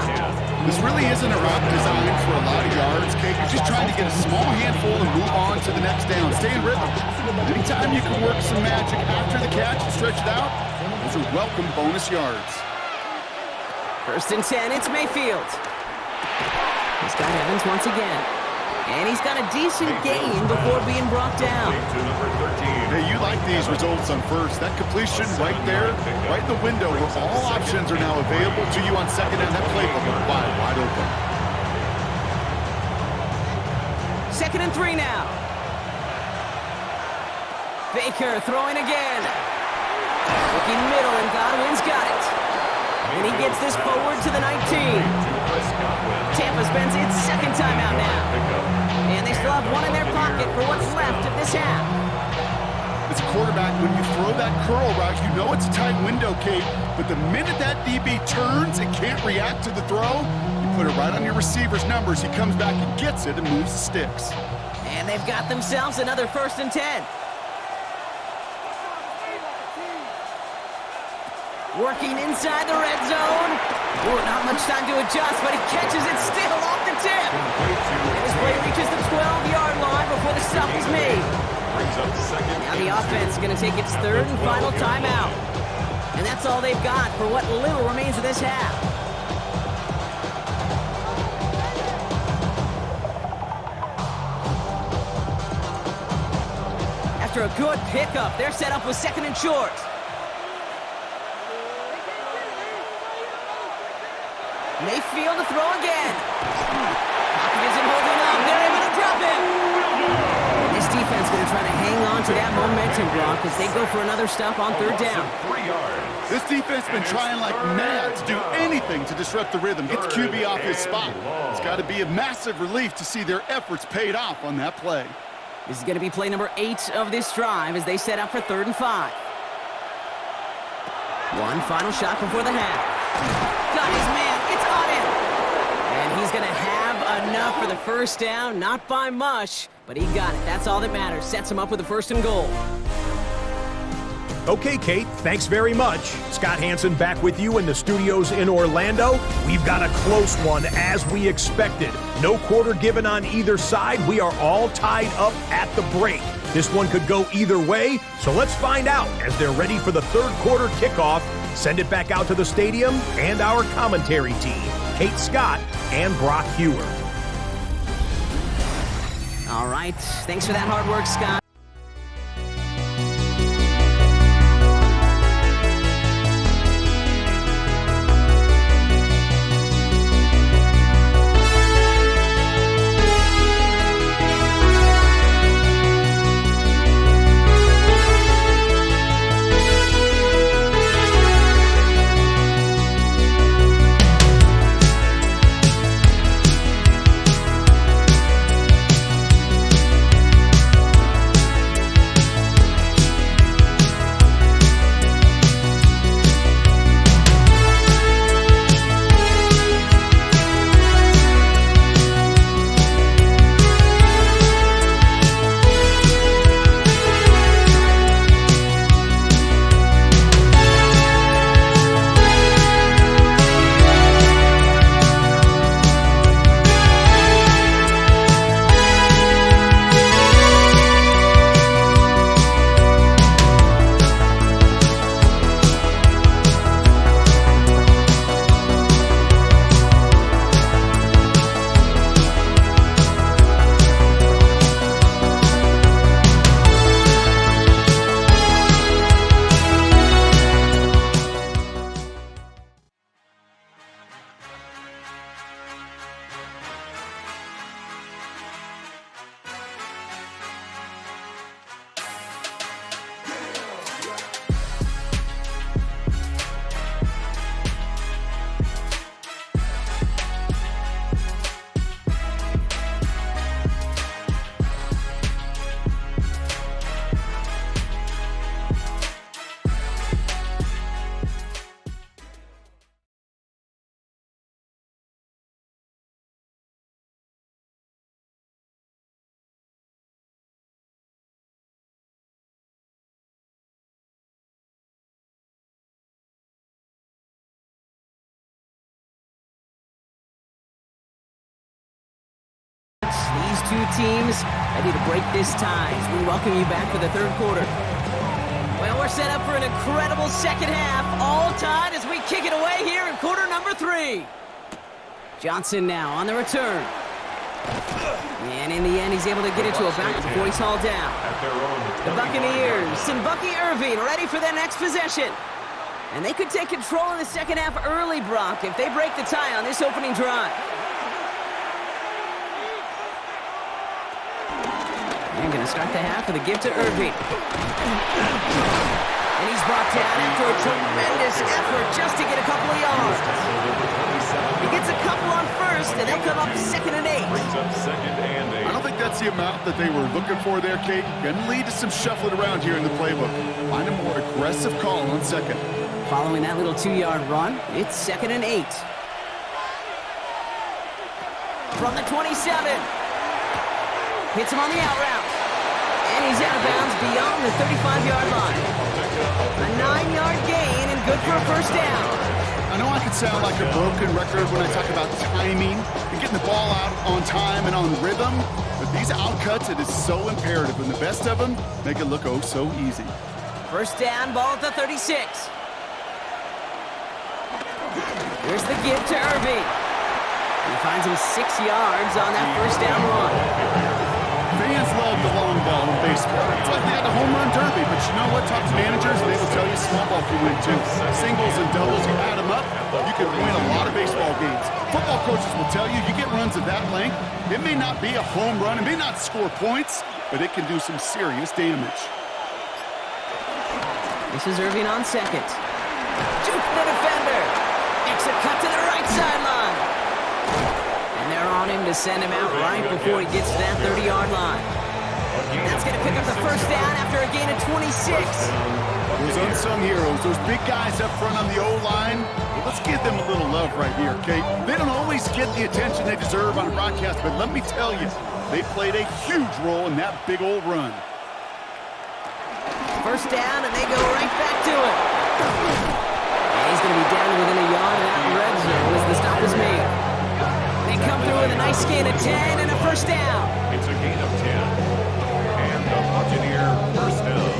This really isn't a route designed for a lot of yards, Kate. You're just trying to get a small handful and move on to the next down. Stay in rhythm. Anytime you can work some magic after the catch and stretch it out, those are welcome bonus yards. First and 10, it's Mayfield. He's got Evans once again. And he's got a decent gain before being brought down. Hey, you like these results on first. That completion right there, right in the window where all options are now available to you on second and that playbook is wide open. Second and 3 now. Baker throwing again. Looking middle and Godwin's got it. And he gets this forward to the 19. Tampa spends its second timeout now. And they still have one in their pocket for what's left of this half. As a quarterback, when you throw that curl route, you know it's a tight window, Kate. But the minute that DB turns and can't react to the throw, you put it right on your receiver's numbers. He comes back and gets it and moves the sticks. And they've got themselves another 1st and 10. Working inside the red zone. Oh, not much time to adjust, but he catches it still off the tip. And his play reaches the 12-yard line before the stop is made. Now the offense is going to take its 3rd and final timeout. And that's all they've got for what little remains of this half. After a good pickup, they're set up with 2nd and short. Mayfield to throw again. Pocket isn't holding up. They're able to drop him. And this defense going to try to hang on to that momentum, Brock, as they go for another stop on 3rd down. This defense has been trying like mad to do anything to disrupt the rhythm, get the QB off his spot. It's got to be a massive relief to see their efforts paid off on that play. This is going to be play number 8 of this drive as they set up for 3rd and 5. One final shot before the half. Got his man. It's on him. And he's going to have enough for the 1st down. Not by much, but he got it. That's all that matters. Sets him up with the 1st and goal. Okay, Kate, thanks very much. Scott Hansen back with you in the studios in Orlando. We've got a close one, as we expected. No quarter given on either side. We are all tied up at the break. This one could go either way, so let's find out as they're ready for the 3rd quarter kickoff. Send it back out to the stadium and our commentary team, Kate Scott and Brock Hewer. All right, thanks for that hard work, Scott. These two teams ready to break this tie as we welcome you back for the 3rd quarter. Well, we're set up for an incredible 2nd half, all tied as we kick it away here in quarter number 3. Johnson now on the return. And in the end, he's able to get it to about before he's hauled down. The Buccaneers and Bucky Irving ready for their next possession. And they could take control in the 2nd half early, Brock, if they break the tie on this opening drive. They're going to start the half with a give to Irving. And he's brought down after a tremendous effort just to get a couple of yards. He gets a couple on 1st, and they'll come up 2nd and 8. I don't think that's the amount that they were looking for there, Kate. Going to lead to some shuffling around here in the playbook. Find a more aggressive call on 2nd. Following that little 2-yard run, it's 2nd and 8. from the 27. Hits him on the out route. And he's out of bounds beyond the 35-yard line. A 9-yard gain and good for a first down. I know I can sound like a broken record when I talk about timing and getting the ball out on time and on rhythm, but these outcuts, it is so imperative, and the best of them make it look oh so easy. First down, ball at the 36. Here's the give to Irving. He finds him 6 yards on that first down run. Fans love the long ball in baseball. It's like they got the home run derby, but you know what? Talk to managers, and they will tell you small ball can win too. Singles and doubles, you add them up, you can win a lot of baseball games. Football coaches will tell you, you get runs of that length, it may not be a home run, it may not score points, but it can do some serious damage. This is Irving on second. Juke the defender. Makes a cut to the right sideline. And they're on him to send him out right before he gets to that 30-yard line. That's going to pick up the first down after a gain of 26. Those unsung heroes, those big guys up front on the O-line, let's give them a little love right here, okay? They don't always get the attention they deserve on a broadcast, but let me tell you, they played a huge role in that big old run. First down, and they go right back to it. And he's going to be down within a yard of that red zone as the stop is made. They come through with a nice gain of 10 and a first down. It's a gain of 10. And the Buccaneer first down.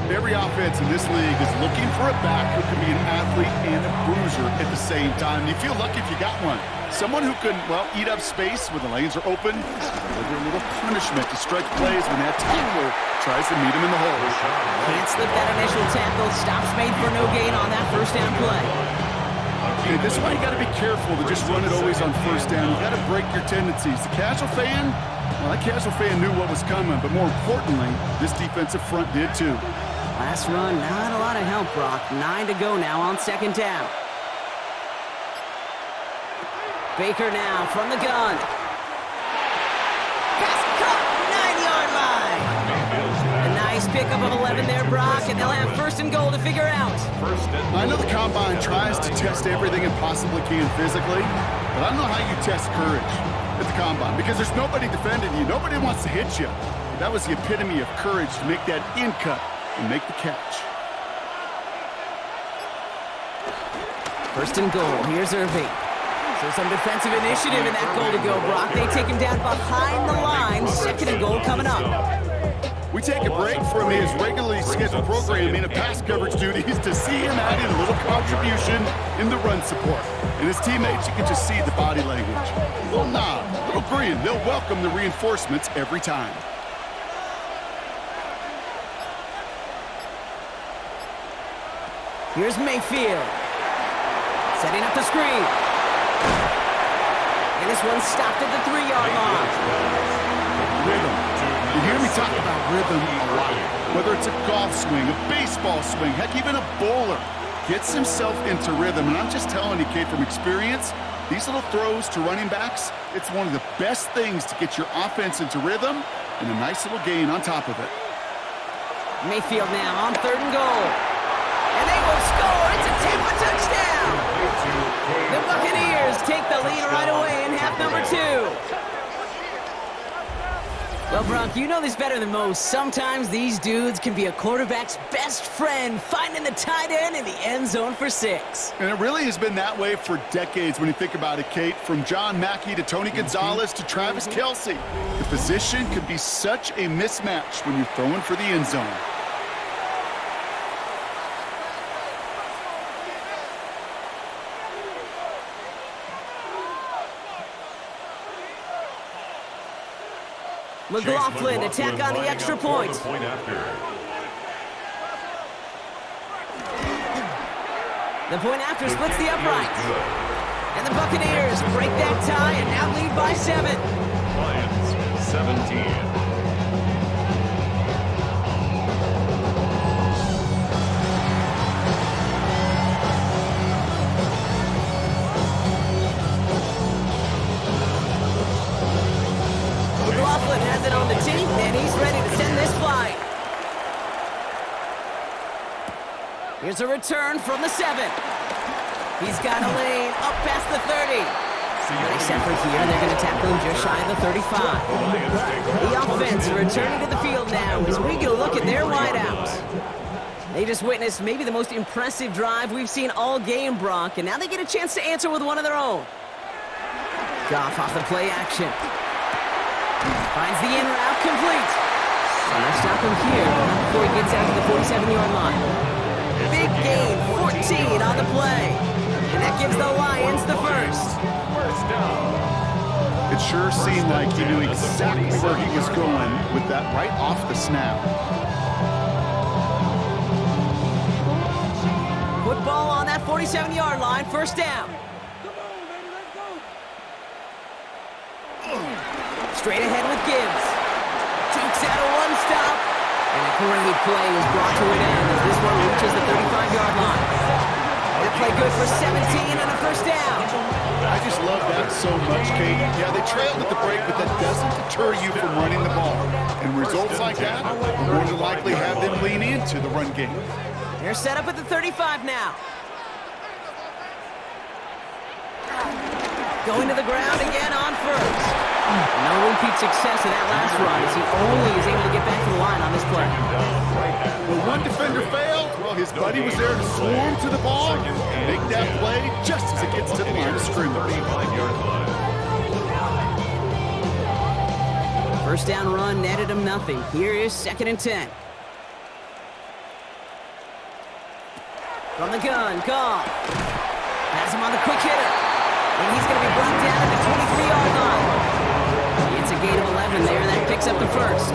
Every offense in this league is looking for a back who can be an athlete and a bruiser at the same time. You feel lucky if you got one. Someone who can, well, eat up space when the lanes are open, deliver a little punishment to stretch plays when that tackler tries to meet him in the hole. Can't slip that initial tackle. Stops made for no gain on that first down play. Okay, this is why you got to be careful to just run it always on first down. You got to break your tendencies. The casual fan, well, that casual fan knew what was coming, but more importantly, this defensive front did too. Last run, not a lot of help, Brock. 9 to go now on second down. Baker now from the gun. Pass caught, 9-yard line. A nice pickup of 11 there, Brock, and they'll have first and goal to figure out. I know the Combine tries to test everything it possibly can physically, but I don't know how you test courage at the Combine because there's nobody defending you. Nobody wants to hit you. That was the epitome of courage to make that in cut and make the catch. First and goal. Here's Irving. So some defensive initiative in that goal to go, Brock. They take him down behind the line. Second and goal coming up. We take a break from his regularly scheduled programming of pass coverage duties to see him add in a little contribution in the run support. And his teammates, you can just see the body language. A little nod, a little grin. They'll welcome the reinforcements every time. Here's Mayfield. Setting up the screen. And this one's stopped at the 3-yard line. Rhythm. You hear me talk about rhythm a lot. Whether it's a golf swing, a baseball swing, heck, even a bowler gets himself into rhythm. And I'm just telling you, Kate, from experience, these little throws to running backs, it's one of the best things to get your offense into rhythm and a nice little gain on top of it. Mayfield now on third and goal. And they will score. It's a Tampa touchdown. The Buccaneers take the lead right away in half number 2. Well, Bronk, you know this better than most. Sometimes these dudes can be a quarterback's best friend, finding the tight end in the end zone for 6. And it really has been that way for decades when you think about it, Kate. From John Mackey to Tony Gonzalez to Travis Kelce. The position could be such a mismatch when you're throwing for the end zone. McLaughlin attack on the extra point. The point after splits the uprights. And the Buccaneers break that tie and now lead by 7. Lions 17. McLaughlin has it on the tee, and he's ready to send this flight. Here's a return from the 7. He's got a lane up past the 30. Nice effort here. They're going to tackle him just shy of the 35. The offense returning to the field now as we get a look at their wideouts. They just witnessed maybe the most impressive drive we've seen all game, Brock, and now they get a chance to answer with one of their own. Goff off the play action. Finds the in route complete. And they'll stop him here before he gets out to the 47-yard line. Big gain, 14 on the play. And that gives the Lions the first. It sure seemed like he knew exactly where he was going with that right off the snap. Football on that 47-yard line, first down. Straight ahead with Gibbs. Takes out a one-stop. And a great play is brought to an end as this one reaches the 35-yard line. That play good for 17 and a first down. I just love that so much, Kate. Yeah, they trailed at the break, but that doesn't deter you from running the ball. And results like that will more than likely have them lean into the run game. They're set up at the 35 now. Going to the ground again on first. No repeat success of that last run as he only is able to get back to the line on this play. When one defender failed, well, his buddy was there to swarm to the ball and make that play just as it gets to the line of scrimmage. First down run netted him nothing. Here is 2nd and 10. From the gun, Goff. Has him on the quick hitter. And he's going to be brought down at the 23-yard line. It's a gain of 11 there. That picks up the first.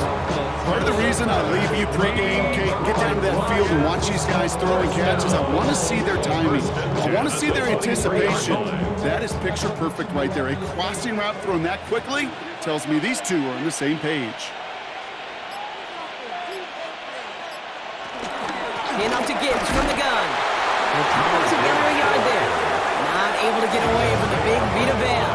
Part of the reason I leave you pregame, Kate, get down to that field and watch these guys throwing catches. I want to see their timing. I want to see their anticipation. That is picture perfect right there. A crossing route thrown that quickly tells me these two are on the same page. In off to Gibbs from the gun. They're pulling together a yard there. Not able to get away from the big Vita Vea.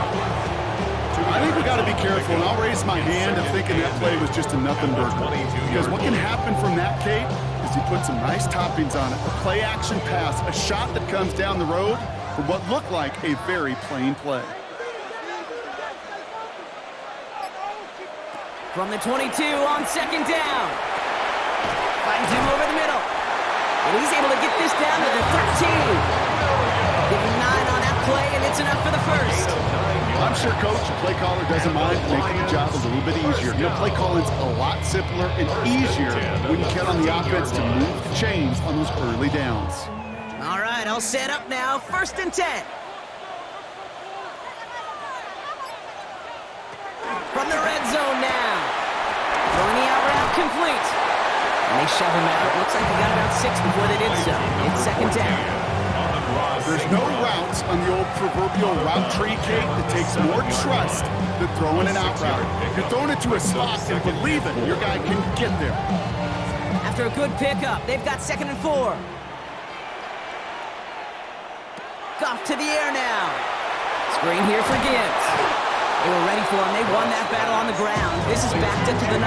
I think we got to be careful, and I'll raise my hand of thinking that play was just a nothing burger. Because what can happen from that, Kate, is he put some nice toppings on it. A play-action pass, a shot that comes down the road for what looked like a very plain play. From the 22 on 2nd down. Finds him over the middle. And he's able to get this down to the 13. Give him 9 on that play, and it's enough for the first. I'm sure, Coach, the play caller doesn't mind making the job a little bit easier. You know, play calling's a lot simpler and easier when you count on the offense to move the chains on those early downs. All right, all set up now. 1st and 10. From the red zone now. Throwing the out route complete. And they shove him out. Looks like they got about 6 before they did so. It's 2nd down. There's no routes on the old proverbial route tree, Kate, that takes more trust than throwing an out route. You're throwing it to a spot and believe it, your guy can get there. After a good pickup, they've got 2nd and 4. Goff to the air now. Screen here for Gibbs. They were ready for him. They won that battle on the ground. This is backed up to the 9.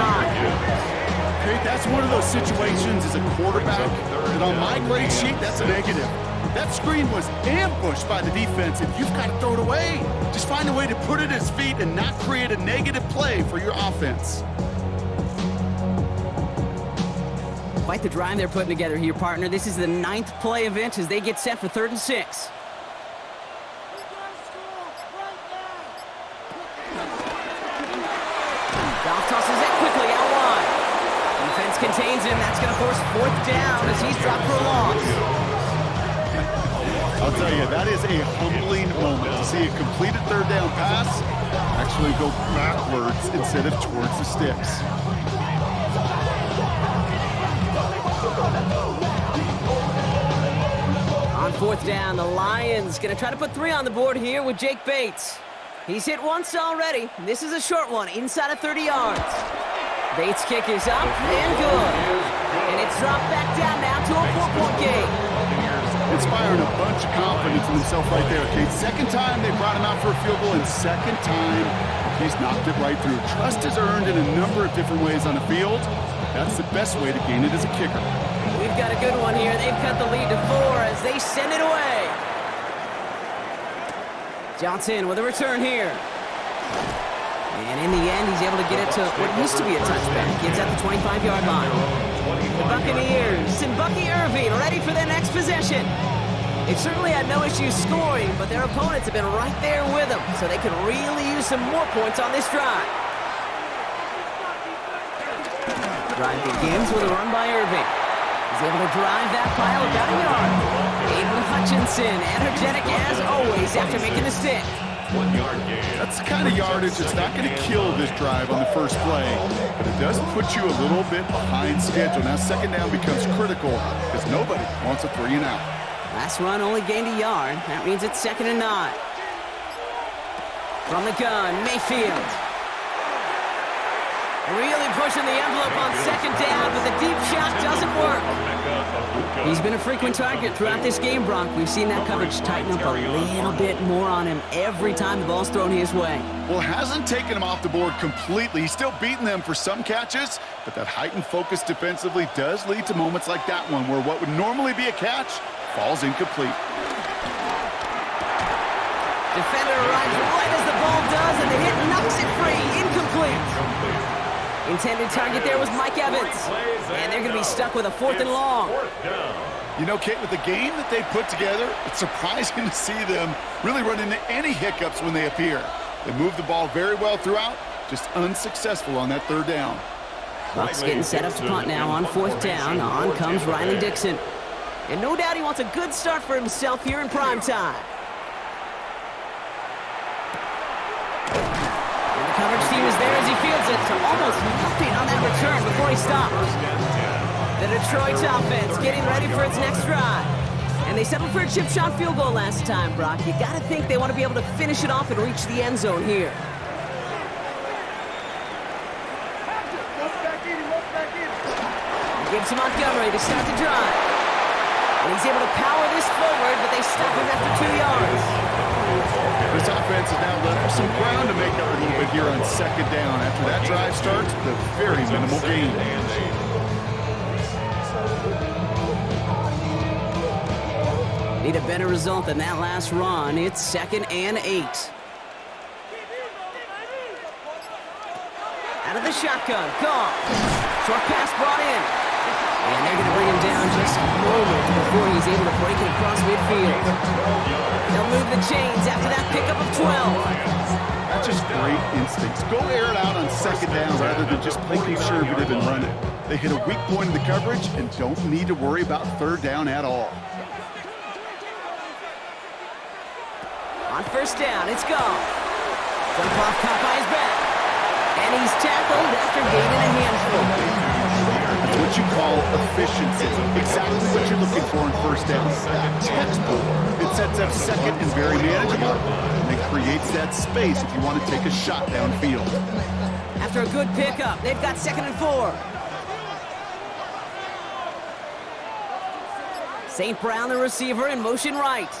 Kate, that's one of those situations as a quarterback that on my grade sheet, that's a negative. That screen was ambushed by the defense, and you've got to throw it away. Just find a way to put it at his feet and not create a negative play for your offense. Quite the drive they're putting together here, partner. This is the 9th play event as they get set for 3rd and 6. Goff tosses it quickly out wide. Defense contains him. That's going to force 4th down as he's dropped for a loss. I'll tell you, that is a humbling moment to see a completed 3rd down pass actually go backwards instead of towards the sticks. On 4th down, the Lions going to try to put 3 on the board here with Jake Bates. He's hit once already. This is a short one, inside of 30 yards. Bates' kick is up and good. And it's dropped back down now to a 4-point game. Inspiring a bunch of confidence in himself right there, Kate. 2nd time they brought him out for a field goal, and 2nd time he's knocked it right through. Trust is earned in a number of different ways on the field. That's the best way to gain it as a kicker. We've they've got a good one here. They've cut the lead to 4 as they send it away. Johnson with a return here. And in the end, he's able to get it to what used to be a touchback. It's at the 25-yard line. The Buccaneers and Bucky Irving ready for their next possession. They've certainly had no issues scoring, but their opponents have been right there with them, so they can really use some more points on this drive. Drive begins with a run by Irving. He's able to drive that pile about a yard. Abel Hutchinson, energetic as always after making a stick. 1 yard gain. That's the kind of yardage that's not going to kill this drive on the first play, but it does put you a little bit behind schedule. Now second down becomes critical because nobody wants a 3 and out. Last run only gained a yard. That means it's 2nd and 9. From the gun, Mayfield. Really pushing the envelope on 2nd down, but the deep shot doesn't work. He's been a frequent target throughout this game, Brock. We've seen that coverage tighten up a little bit more on him every time the ball's thrown his way. Well, it hasn't taken him off the board completely. He's still beating them for some catches, but that heightened focus defensively does lead to moments like that one where what would normally be a catch falls incomplete. Defender arrives right as the ball does, and the hit knocks it free. Incomplete. Intended target there was Mike Evans. And they're going to be stuck with a 4th and long. You know, Kate, with the game that they've put together, it's surprising to see them really run into any hiccups when they appear. They move the ball very well throughout, just unsuccessful on that 3rd down. Bucks getting set up to punt now on 4th down. On comes Riley Dixon. And no doubt he wants a good start for himself here in prime time. And the coverage team is there as he fields it to almost nothing on that return before he stops. The Detroit offense getting ready for its next drive. And they settled for a chip shot field goal last time, Brock. You got to think they want to be able to finish it off and reach the end zone here. Gives to Montgomery to start the drive. And he's able to power this forward, but they stop him after 2 yards. This offense is now left with some ground to make up a little bit here on 2nd down. After that drive starts with a very minimal gain. Need a better result than that last run. It's 2nd and 8. Out of the shotgun, Goff. Short pass brought in. And they're going to bring him down just a moment before he's able to break it across midfield. They'll move the chains after that pickup of 12. That's just great instincts. Go air it out on 2nd down rather than just play conservative and run it. They hit a weak point in the coverage and don't need to worry about 3rd down at all. On 1st down, it's Goff. Jump off caught by his back. And he's tackled after gaining a handful. It's what you call efficiency. Exactly what you're looking for in 1st down. Textbook. It sets up 2nd and very manageable. And it creates that space if you want to take a shot downfield. After a good pickup, they've got 2nd and 4. St. Brown, the receiver, in motion right.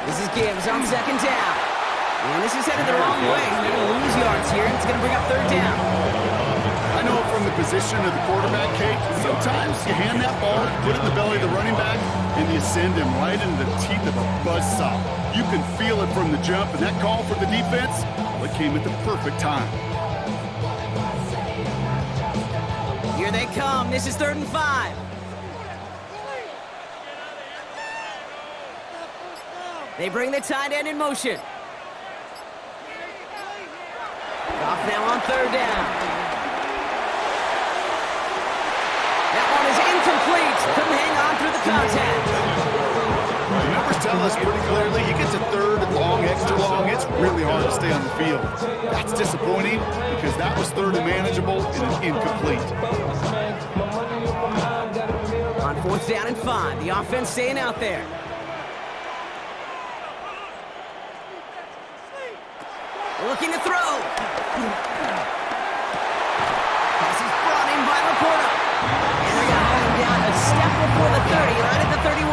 This is Gibbs on 2nd down. And this is headed the wrong way. They're going to lose yards here. It's going to bring up 3rd down. I know from the position of the quarterback, Kate, sometimes you hand that ball, put it in the belly of the running back, and you send him right into the teeth of a buzzsaw. You can feel it from the jump, and that call for the defense, well, it came at the perfect time. Here they come. This is 3rd and 5. They bring the tight end in motion. Off now on 3rd down. That one is incomplete. Couldn't hang on through the contact. The numbers tell us pretty clearly, you get to 3rd and long, extra long, it's really hard to stay on the field. That's disappointing because that was 3rd and manageable and an incomplete. On 4th down and 5, the offense staying out there. Looking to throw. Pass is brought in by Laporta. And they're going to hold him down a step before the 30, right at the 31.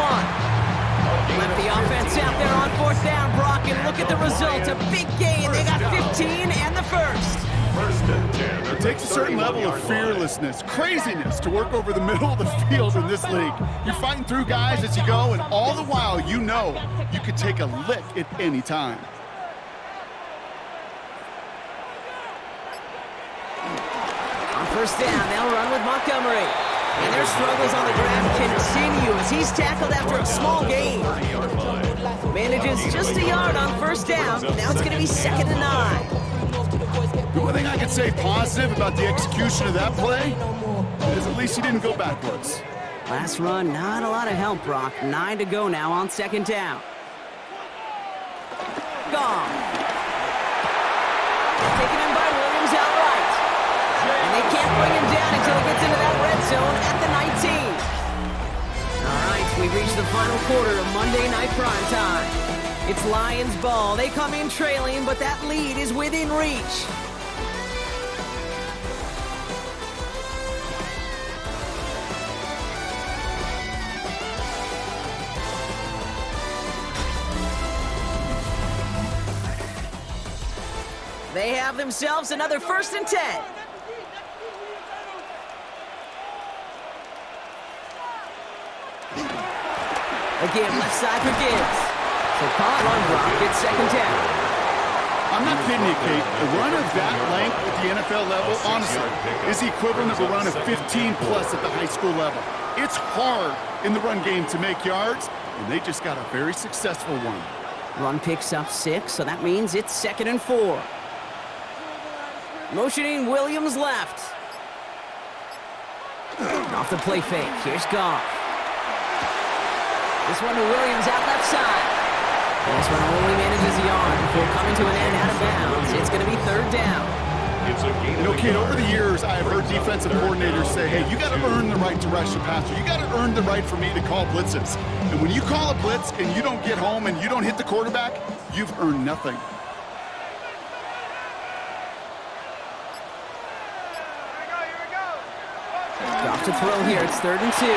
Left the offense out there on 4th down, Brock, and look at the result. A big gain. They got 15 and the first. 1st and 10. The takes a certain level of fearlessness, craziness to work over the middle of the field in this league. You're fighting through guys as you go, and all the while you know you could take a lick at any time. On first down, they'll run with Montgomery. And their struggles on the ground continue as he's tackled after a small gain. Manages just a yard on first down. Now it's going to be 2nd and 9. The only thing I can say positive about the execution of that play is at least he didn't go backwards. Last run, not a lot of help, Brock. 9 to go now on 2nd down. Gone. Taken in by Williams outright. And they can't bring him down until he gets into that red zone at the 19. All right, we've reached the final quarter of Monday Night Primetime. It's Lions ball. They come in trailing, but that lead is within reach. They have themselves another 1st and 10. Again, left side for Gibbs. So call it on Brock. It's 2nd down. I'm not kidding you, Kate. A run of that length at the NFL level, honestly, is the equivalent of a run of 15-plus at the high school level. It's hard in the run game to make yards, and they just got a very successful one. Run picks up 6, so that means it's 2nd and 4. Motioning Williams left. Off the play fake. Here's Goff. This one to Williams out left side. And this one only manages a yard before coming to an end out of bounds. It's going to be 3rd down. You know, Kate, over the years, I have heard defensive coordinators say, hey, you got to earn the right to rush the passer. You got to earn the right for me to call blitzes. And when you call a blitz and you don't get home and you don't hit the quarterback, you've earned nothing. Goff to throw here. It's 3rd and 2.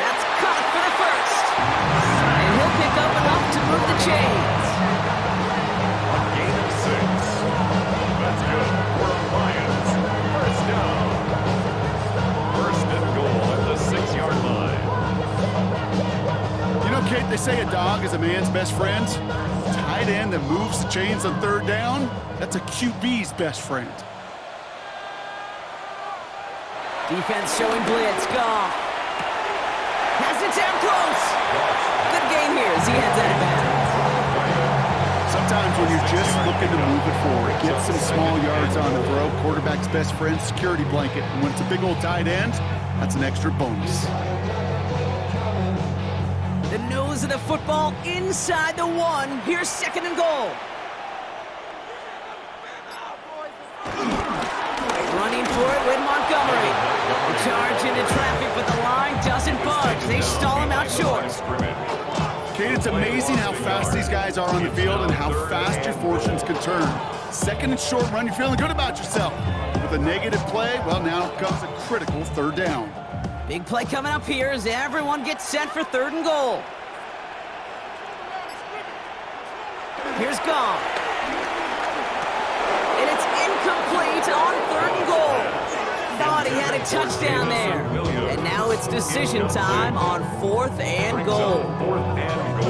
That's caught for the first. And he'll pick up enough to move the chains. A gain of 6. That's good for the Lions. First down. 1st and goal at the 6-yard line. You know, Kate, they say a dog is a man's best friend. Tight end that moves the chains on 3rd down, that's a QB's best friend. Defense showing blitz. Goff. Has it down close. Good game here as he heads out of bounds. Sometimes when you're just looking to move it forward, get some small yards on the throw, quarterback's best friend, security blanket. And when it's a big old tight end, that's an extra bonus. The nose of the football inside the 1. Here's 2nd and goal. Running for it with Montgomery. The charge into traffic, but the line doesn't budge. They stall him out short. Kate, it's amazing how fast these guys are on the field and how fast your fortunes can turn. 2nd and short run, you're feeling good about yourself. With a negative play, well, now comes a critical 3rd down. Big play coming up here as everyone gets set for 3rd and goal. Here's Goff. And it's incomplete on 3rd and goal. Thought he had a touchdown there. And now it's decision time on 4th and goal.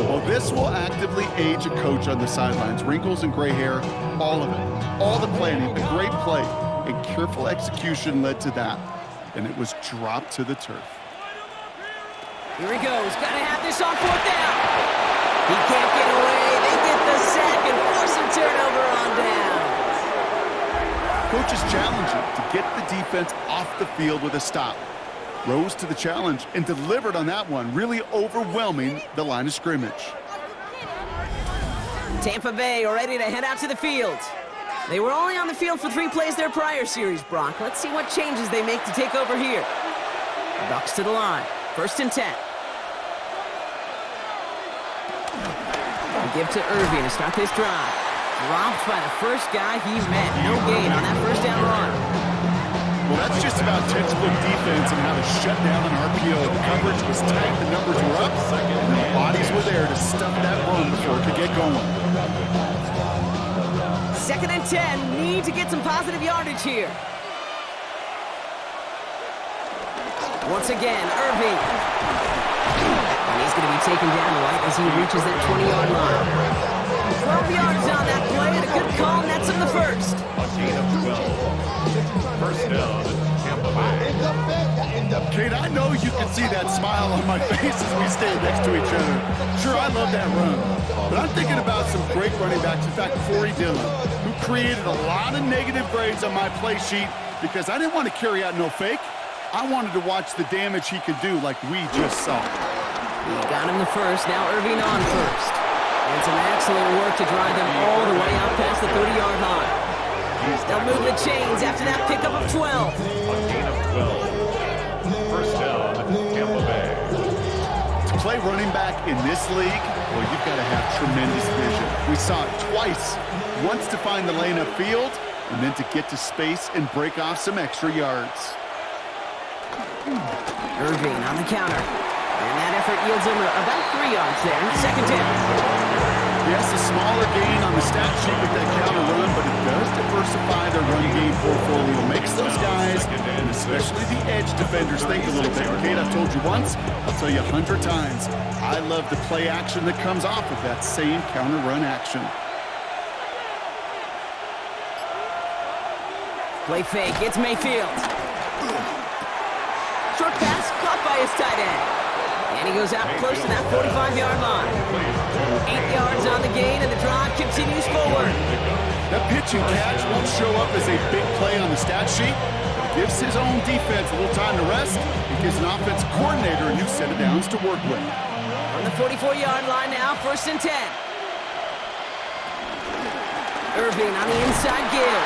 Well, this will actively age a coach on the sidelines. Wrinkles and gray hair, all of it. All the planning, the great play, and careful execution led to that. And it was dropped to the turf. Here he goes. Got to have this on 4th down. He can't get away. They get the sack and force a turnover on down. Coach's challenging to get the defense off the field with a stop. Rose to the challenge and delivered on that one, really overwhelming the line of scrimmage. Tampa Bay are ready to head out to the field. They were only on the field for 3 plays their prior series, Brock. Let's see what changes they make to take over here. Bucks to the line. 1st and 10. They give to Irving to start this drive. Dropped by the first guy he met. No gain on that 1st down run. Well, that's just about textbook defense and how to shut down an RPO. The coverage was tight, the numbers were up, and the bodies were there to stuff that run before it could get going. 2nd and 10. Need to get some positive yardage here. Once again, Irving. And he's going to be taken down right as he reaches that 20-yard line. 12 yards on that play, and a good call, and that's in the first. A gain of 12. First down, Tampa Bay. Kate, I know you can see that smile on my face as we stand next to each other. Sure, I love that run. But I'm thinking about some great running backs. In fact, Corey Dillon, who created a lot of negative grades on my play sheet because I didn't want to carry out no fake. I wanted to watch the damage he could do like we just saw. He got him the first, now Irving on first. And some excellent work to drive them all the way out past the 30-yard line. They'll move the chains after that pickup of 12. A gain of 12. First down, Tampa Bay. To play running back in this league, well, you've got to have tremendous vision. We saw it twice. Once to find the lane upfield, and then to get to space and break off some extra yards. Irving on the counter. And that effort yields him about 3 yards there. Second down. Yes, a smaller gain on the stat sheet with that counter run, but it does diversify their run game portfolio. Makes those guys, and especially the edge defenders, think a little bit. Kate, I've told you once, I'll tell you 100 times. I love the play action that comes off of that same counter run action. Play fake. It's Mayfield. Short pass caught by his tight end. And he goes out close to that 45-yard line. 8 yards on the gain, and the drive continues forward. That pitch and catch won't show up as a big play on the stat sheet, but it gives his own defense a little time to rest. It gives an offensive coordinator a new set of downs to work with. On the 44-yard line now, 1st and 10. Irving on the inside give.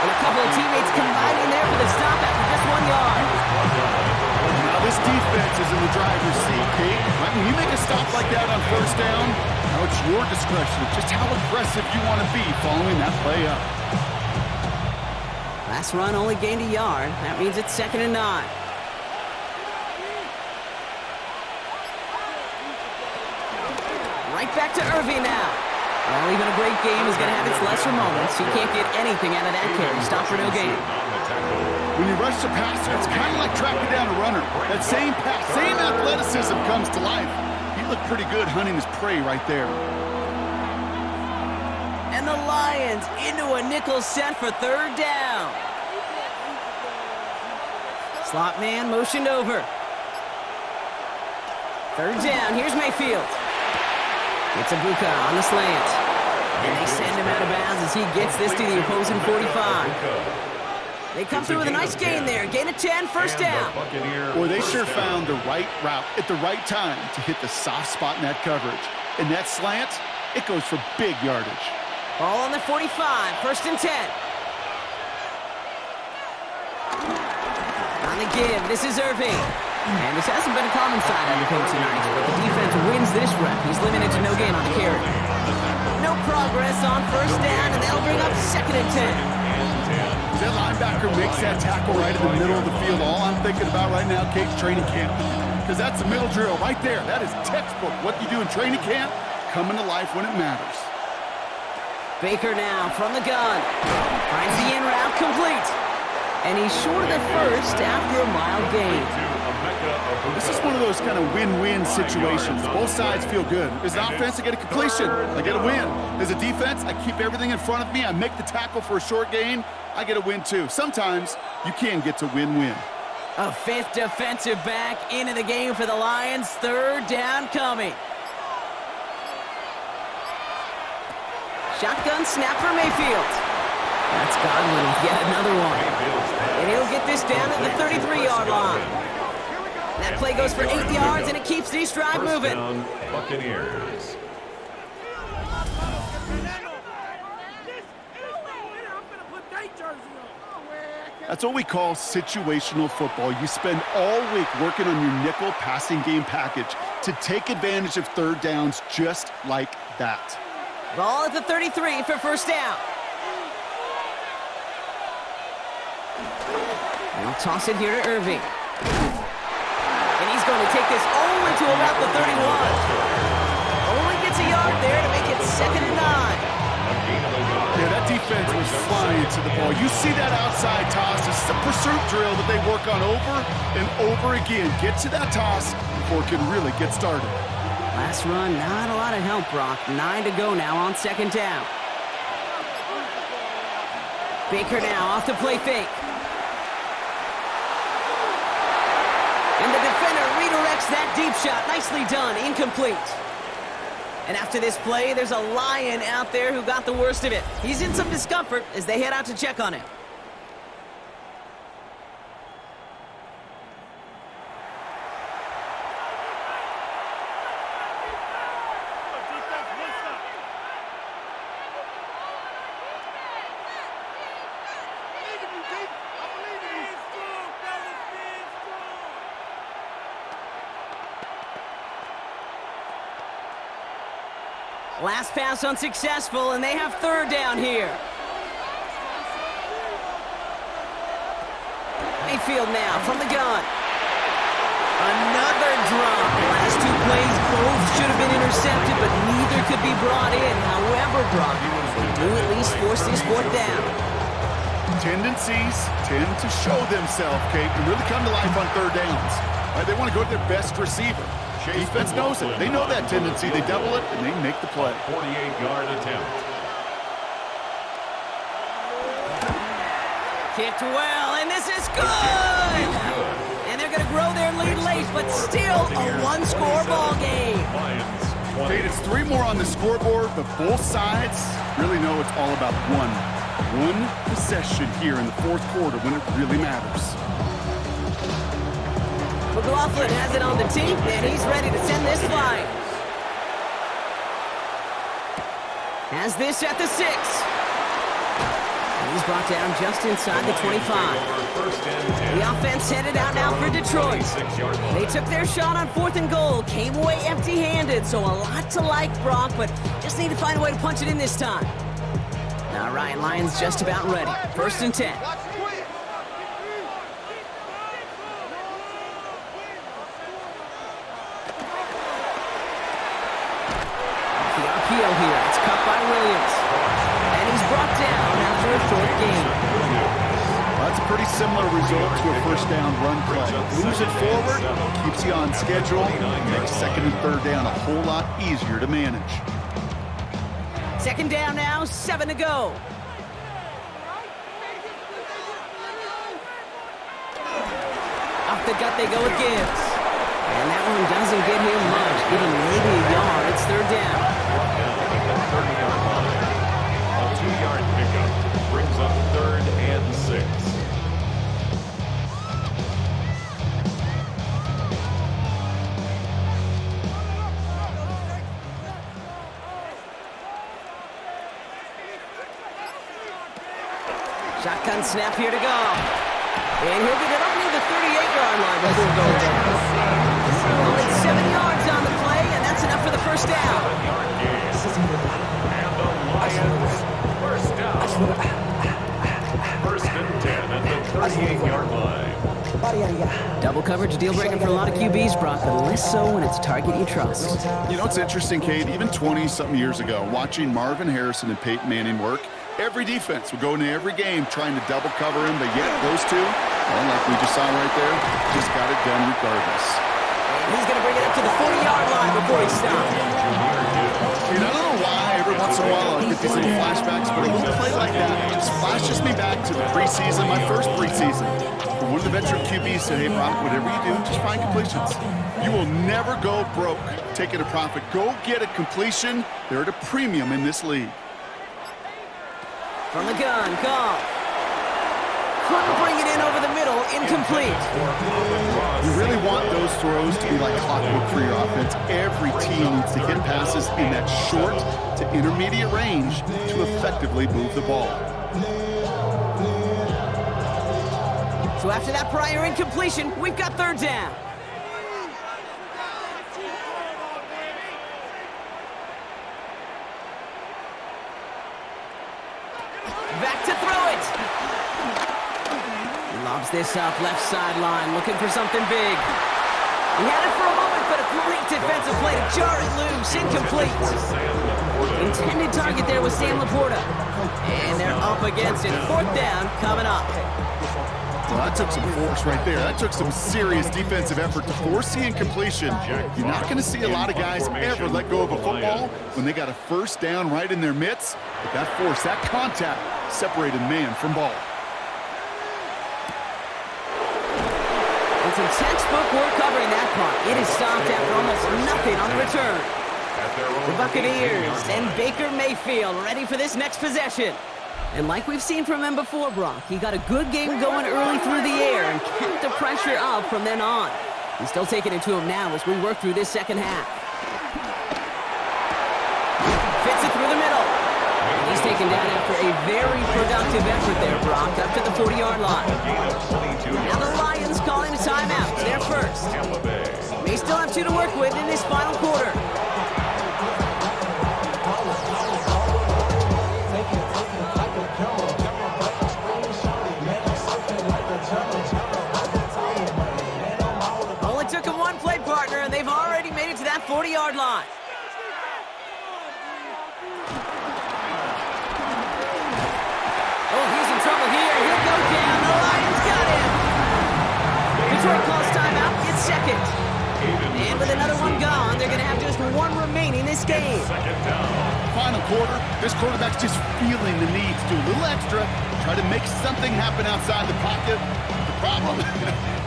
And a couple of teammates combining there for the stop after just 1 yard. Now this defense is in the driver's seat, Kate. Right, when you make a stop like that on 1st down, now it's your discretion of just how aggressive you want to be following that play up. Last run only gained a yard. That means it's 2nd and 9. Right back to Irving now. Well, even a great game is going to have its lesser moments. You can't get anything out of that carry. Stop for no gain. When you rush the passer, it's kind of like tracking down a runner. That same pass, same athleticism comes to life. He looked pretty good hunting his prey right there. And the Lions into a nickel set for 3rd down. Slot man motioned over. 3rd down. Here's Mayfield. It's Ibuka on the slant. And they send him out of bounds as he gets this to the opposing 45. They come through with a nice gain there. Gain of 10, 1st down. Boy, they sure found the right route at the right time to hit the soft spot in that coverage. And that slant, it goes for big yardage. Ball on the 45, 1st and 10. On the give, this is Irving. And this hasn't been a common side of the game tonight, but the defense wins this rep. He's limited to no gain on the carry. No progress on 1st down, and they'll bring up 2nd and 10. That linebacker makes that tackle right in the middle of the field. All I'm thinking about right now, Kate's training camp. Because that's the middle drill right there. That is textbook. What you do in training camp, coming to life when it matters. Baker now from the gun. Finds the in route complete. And he's short of the first after a mild gain. This is one of those kind of win-win situations. Both sides feel good. As an offense, I get a completion. I get a win. As a defense, I keep everything in front of me. I make the tackle for a short gain. I get a win, too. Sometimes you can get to win-win. A 5th defensive back into the game for the Lions. 3rd down coming. Shotgun snap for Mayfield. That's Godwin with yet another one. And he'll get this down at the 33-yard line. That play goes for 8 yards, and it keeps these drive moving. Down, Buccaneers. That's what we call situational football. You spend all week working on your nickel passing game package to take advantage of 3rd downs just like that. Ball at the 33 for 1st down. And I'll toss it here to Irving. And he's going to take this only to about the 31. Only gets a yard there to make it 2nd and 9. Yeah, that defense was flying to the ball. You see that outside toss. This is a pursuit drill that they work on over and over again. Get to that toss before it can really get started. Last run, not a lot of help, Brock. 9 to go now on second down. Baker now off the play fake. And the defender redirects that deep shot. Nicely done. Incomplete. And after this play, there's a Lion out there who got the worst of it. He's in some discomfort as they head out to check on him. Last pass unsuccessful, and they have third down here. Mayfield now from the gun. Another drop. The last two plays both should have been intercepted, but neither could be brought in. However, Brock, they do at least force this fourth down. Tendencies tend to show themselves, Kate, and really come to life on third downs. Right, they want to go to their best receiver. Defense knows it. They know that tendency. They double it, and they make the play. 48-yard attempt. Kicked well, and this is good! And they're going to grow their lead late, but still a one-score ball game. Kate, it's 3 more on the scoreboard, but both sides really know it's all about one possession here in the fourth quarter when it really matters. McLaughlin has it on the tee, and he's ready to send this flying. Has this at the 6. And he's brought down just inside the 25. The offense headed out now for Detroit. They took their shot on 4th and goal, came away empty-handed, so a lot to like, Brock, but just need to find a way to punch it in this time. All right, Lions just about ready. 1st and 10. Here. It's cut by Williams. And he's brought down after a short game. Well, that's a pretty similar result to a first down run play. Moves it forward, keeps you on schedule, makes 2nd and 3rd down a whole lot easier to manage. 2nd down now, 7 to go. Off the gut they go with Gibbs. And that one doesn't get him much, giving maybe a yard. It's 3rd down. 30-yard line. A 2-yard pickup brings up 3rd and 6. Shotgun snap here to go. And he'll get it only the 38-yard line before going down. Only 7 yards on the play, and that's enough for the first down. 7-yard gain. And the Lions first down. 1st and 10 at the 38-yard line. Double coverage, a deal breaker for a lot of QBs, Brock, but less so when it's a target you trust. You know, it's interesting, Kate, even 20-something years ago, watching Marvin Harrison and Peyton Manning work, every defense would go into every game trying to double cover him, but yet those two, well, like we just saw right there, just got it done regardless. And he's going to bring it up to the 40-yard line before he stops. I don't know why every once in a while I get these little flashbacks, but a little play like that just flashes me back to the preseason, my first preseason. But one of the veteran QBs said, hey, Brock, whatever you do, just find completions. You will never go broke taking a profit. Go get a completion. They're at a premium in this league. From the gun, Goff. Couldn't bring it in over the middle, incomplete. You really want those throws to be like clockwork for your offense. Every team needs to hit passes in that short to intermediate range to effectively move the ball. So after that prior incompletion, we've got 3rd down. Back to throw it. He lobs this up, left sideline, looking for something big. He had it for a moment, but a great defensive play to jar it loose, incomplete. Intended target there was Sam Laporta. And they're up against it. 4th down coming up. Well, that took some force right there. That took some serious defensive effort to force the incompletion. You're not going to see a lot of guys ever let go of a football when they got a 1st down right in their midst. But that force, that contact, separated man from ball. And some textbook work covering that punt. It is stopped after almost nothing on the return. The Buccaneers and Baker Mayfield ready for this next possession. And like we've seen from him before, Brock, he got a good game going early through the air and kept the pressure up from then on. He's still taking it to him now as we work through this second half. Fits it through the middle. And he's taken down after a very productive effort there, Brock, up to the 40-yard line. Now the Lions calling a timeout. They're first. They still have 2 to work with in this final quarter. Only took him 1 play, partner, and they've already made it to that 40-yard line. Oh, he's in trouble here. He'll go down. The Lions got him. Detroit calls timeout. It's second. And with another one gone, they're going to have just 1 remaining this game. Final quarter, this quarterback's just feeling the need to do a little extra, try to make something happen outside the pocket. The problem,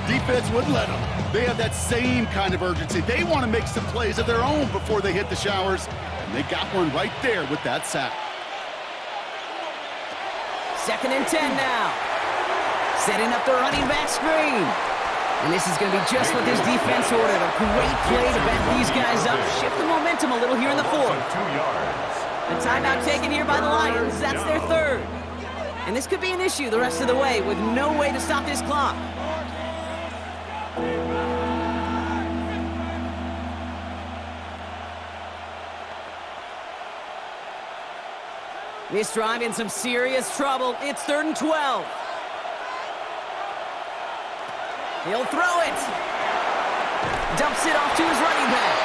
defense wouldn't let them. They have that same kind of urgency. They want to make some plays of their own before they hit the showers, and they got one right there with that sack. 2nd and 10 now. Setting up the running back screen. And this is going to be just what this defense ordered. A great play to back these guys up. Shift the momentum a little here in the 4th. A timeout taken here by the Lions. That's their 3rd. And this could be an issue the rest of the way with no way to stop this clock. This drive in some serious trouble. It's 3rd and 12. He'll throw it. Dumps it off to his running back.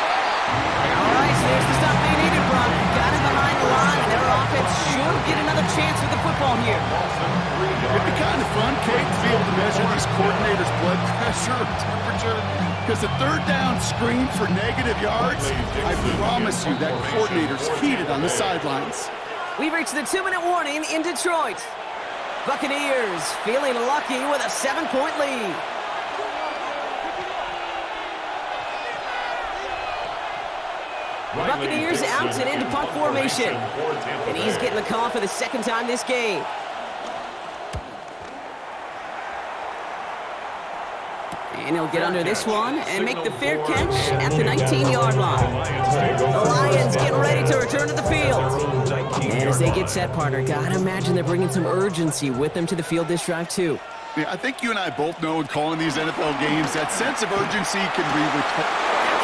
All right, so there's the stop they needed, Brock. Got him behind the line, and their offense should get another chance with the football here. It'd be kind of fun, Kate, to be able to measure these coordinators' blood pressure, temperature, because the 3rd down screen for negative yards, I promise you that coordinator's heated on the sidelines. We've reached the 2-minute warning in Detroit. Buccaneers feeling lucky with a 7-point lead. The Buccaneers out and into punt formation. And he's getting the call for the 2nd time this game. And he'll get under this one and make the fair catch at the 19-yard line. The Lions getting ready to return to the field. And as they get set, partner, gotta imagine they're bringing some urgency with them to the field this drive, too. Yeah, I think you and I both know in calling these NFL games, that sense of urgency can be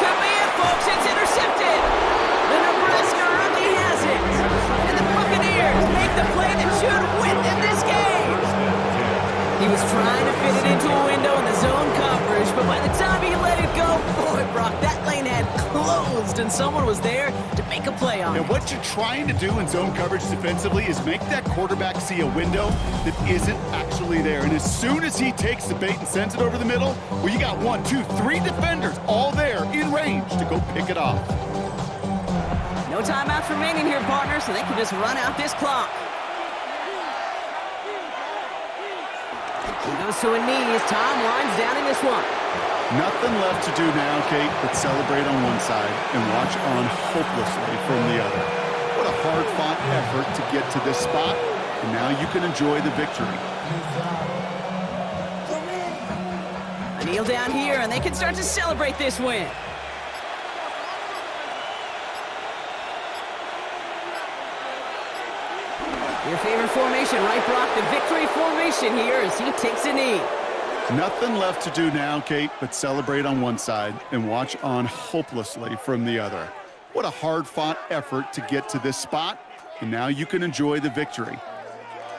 Could be it, folks. It's intercepted. The Nebraska rookie has it. And the Buccaneers make the play that should win them this game. He was trying to fit it into a window in the zone coverage, but by the time he let it go, boy, Brock, that lane had closed, and someone was there to make a play on it. And what you're trying to do in zone coverage defensively is make that quarterback see a window that isn't actually there. And as soon as he takes the bait and sends it over the middle, well, you got 1, 2, 3 defenders all there in range to go pick it off. No timeouts remaining here, partner, so they can just run out this clock. He goes to a knee. His time winds down in this one. Nothing left to do now, Kate, but celebrate on one side and watch on hopelessly from the other. What a hard-fought effort to get to this spot, and now you can enjoy the victory. A kneel down here, and they can start to celebrate this win. Your favorite formation, right, Brock? The victory formation here as he takes a knee. Nothing left to do now, Kate, but celebrate on one side and watch on hopelessly from the other. What a hard-fought effort to get to this spot, and now you can enjoy the victory.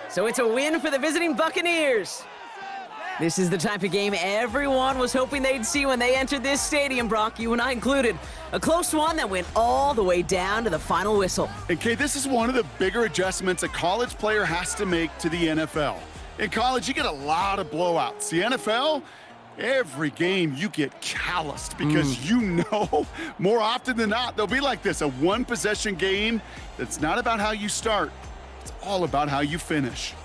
So it's a win for the visiting Buccaneers. This is the type of game everyone was hoping they'd see when they entered this stadium, Brock, you and I included. A close one that went all the way down to the final whistle. And Kay, this is one of the bigger adjustments a college player has to make to the NFL. In college, you get a lot of blowouts. The NFL, every game you get calloused because you know more often than not they'll be like this, a one-possession game that's not about how you start. It's all about how you finish.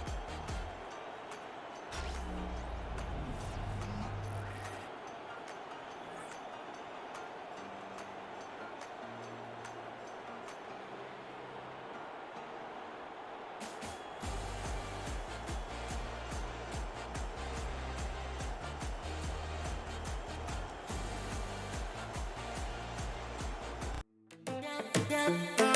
Yeah.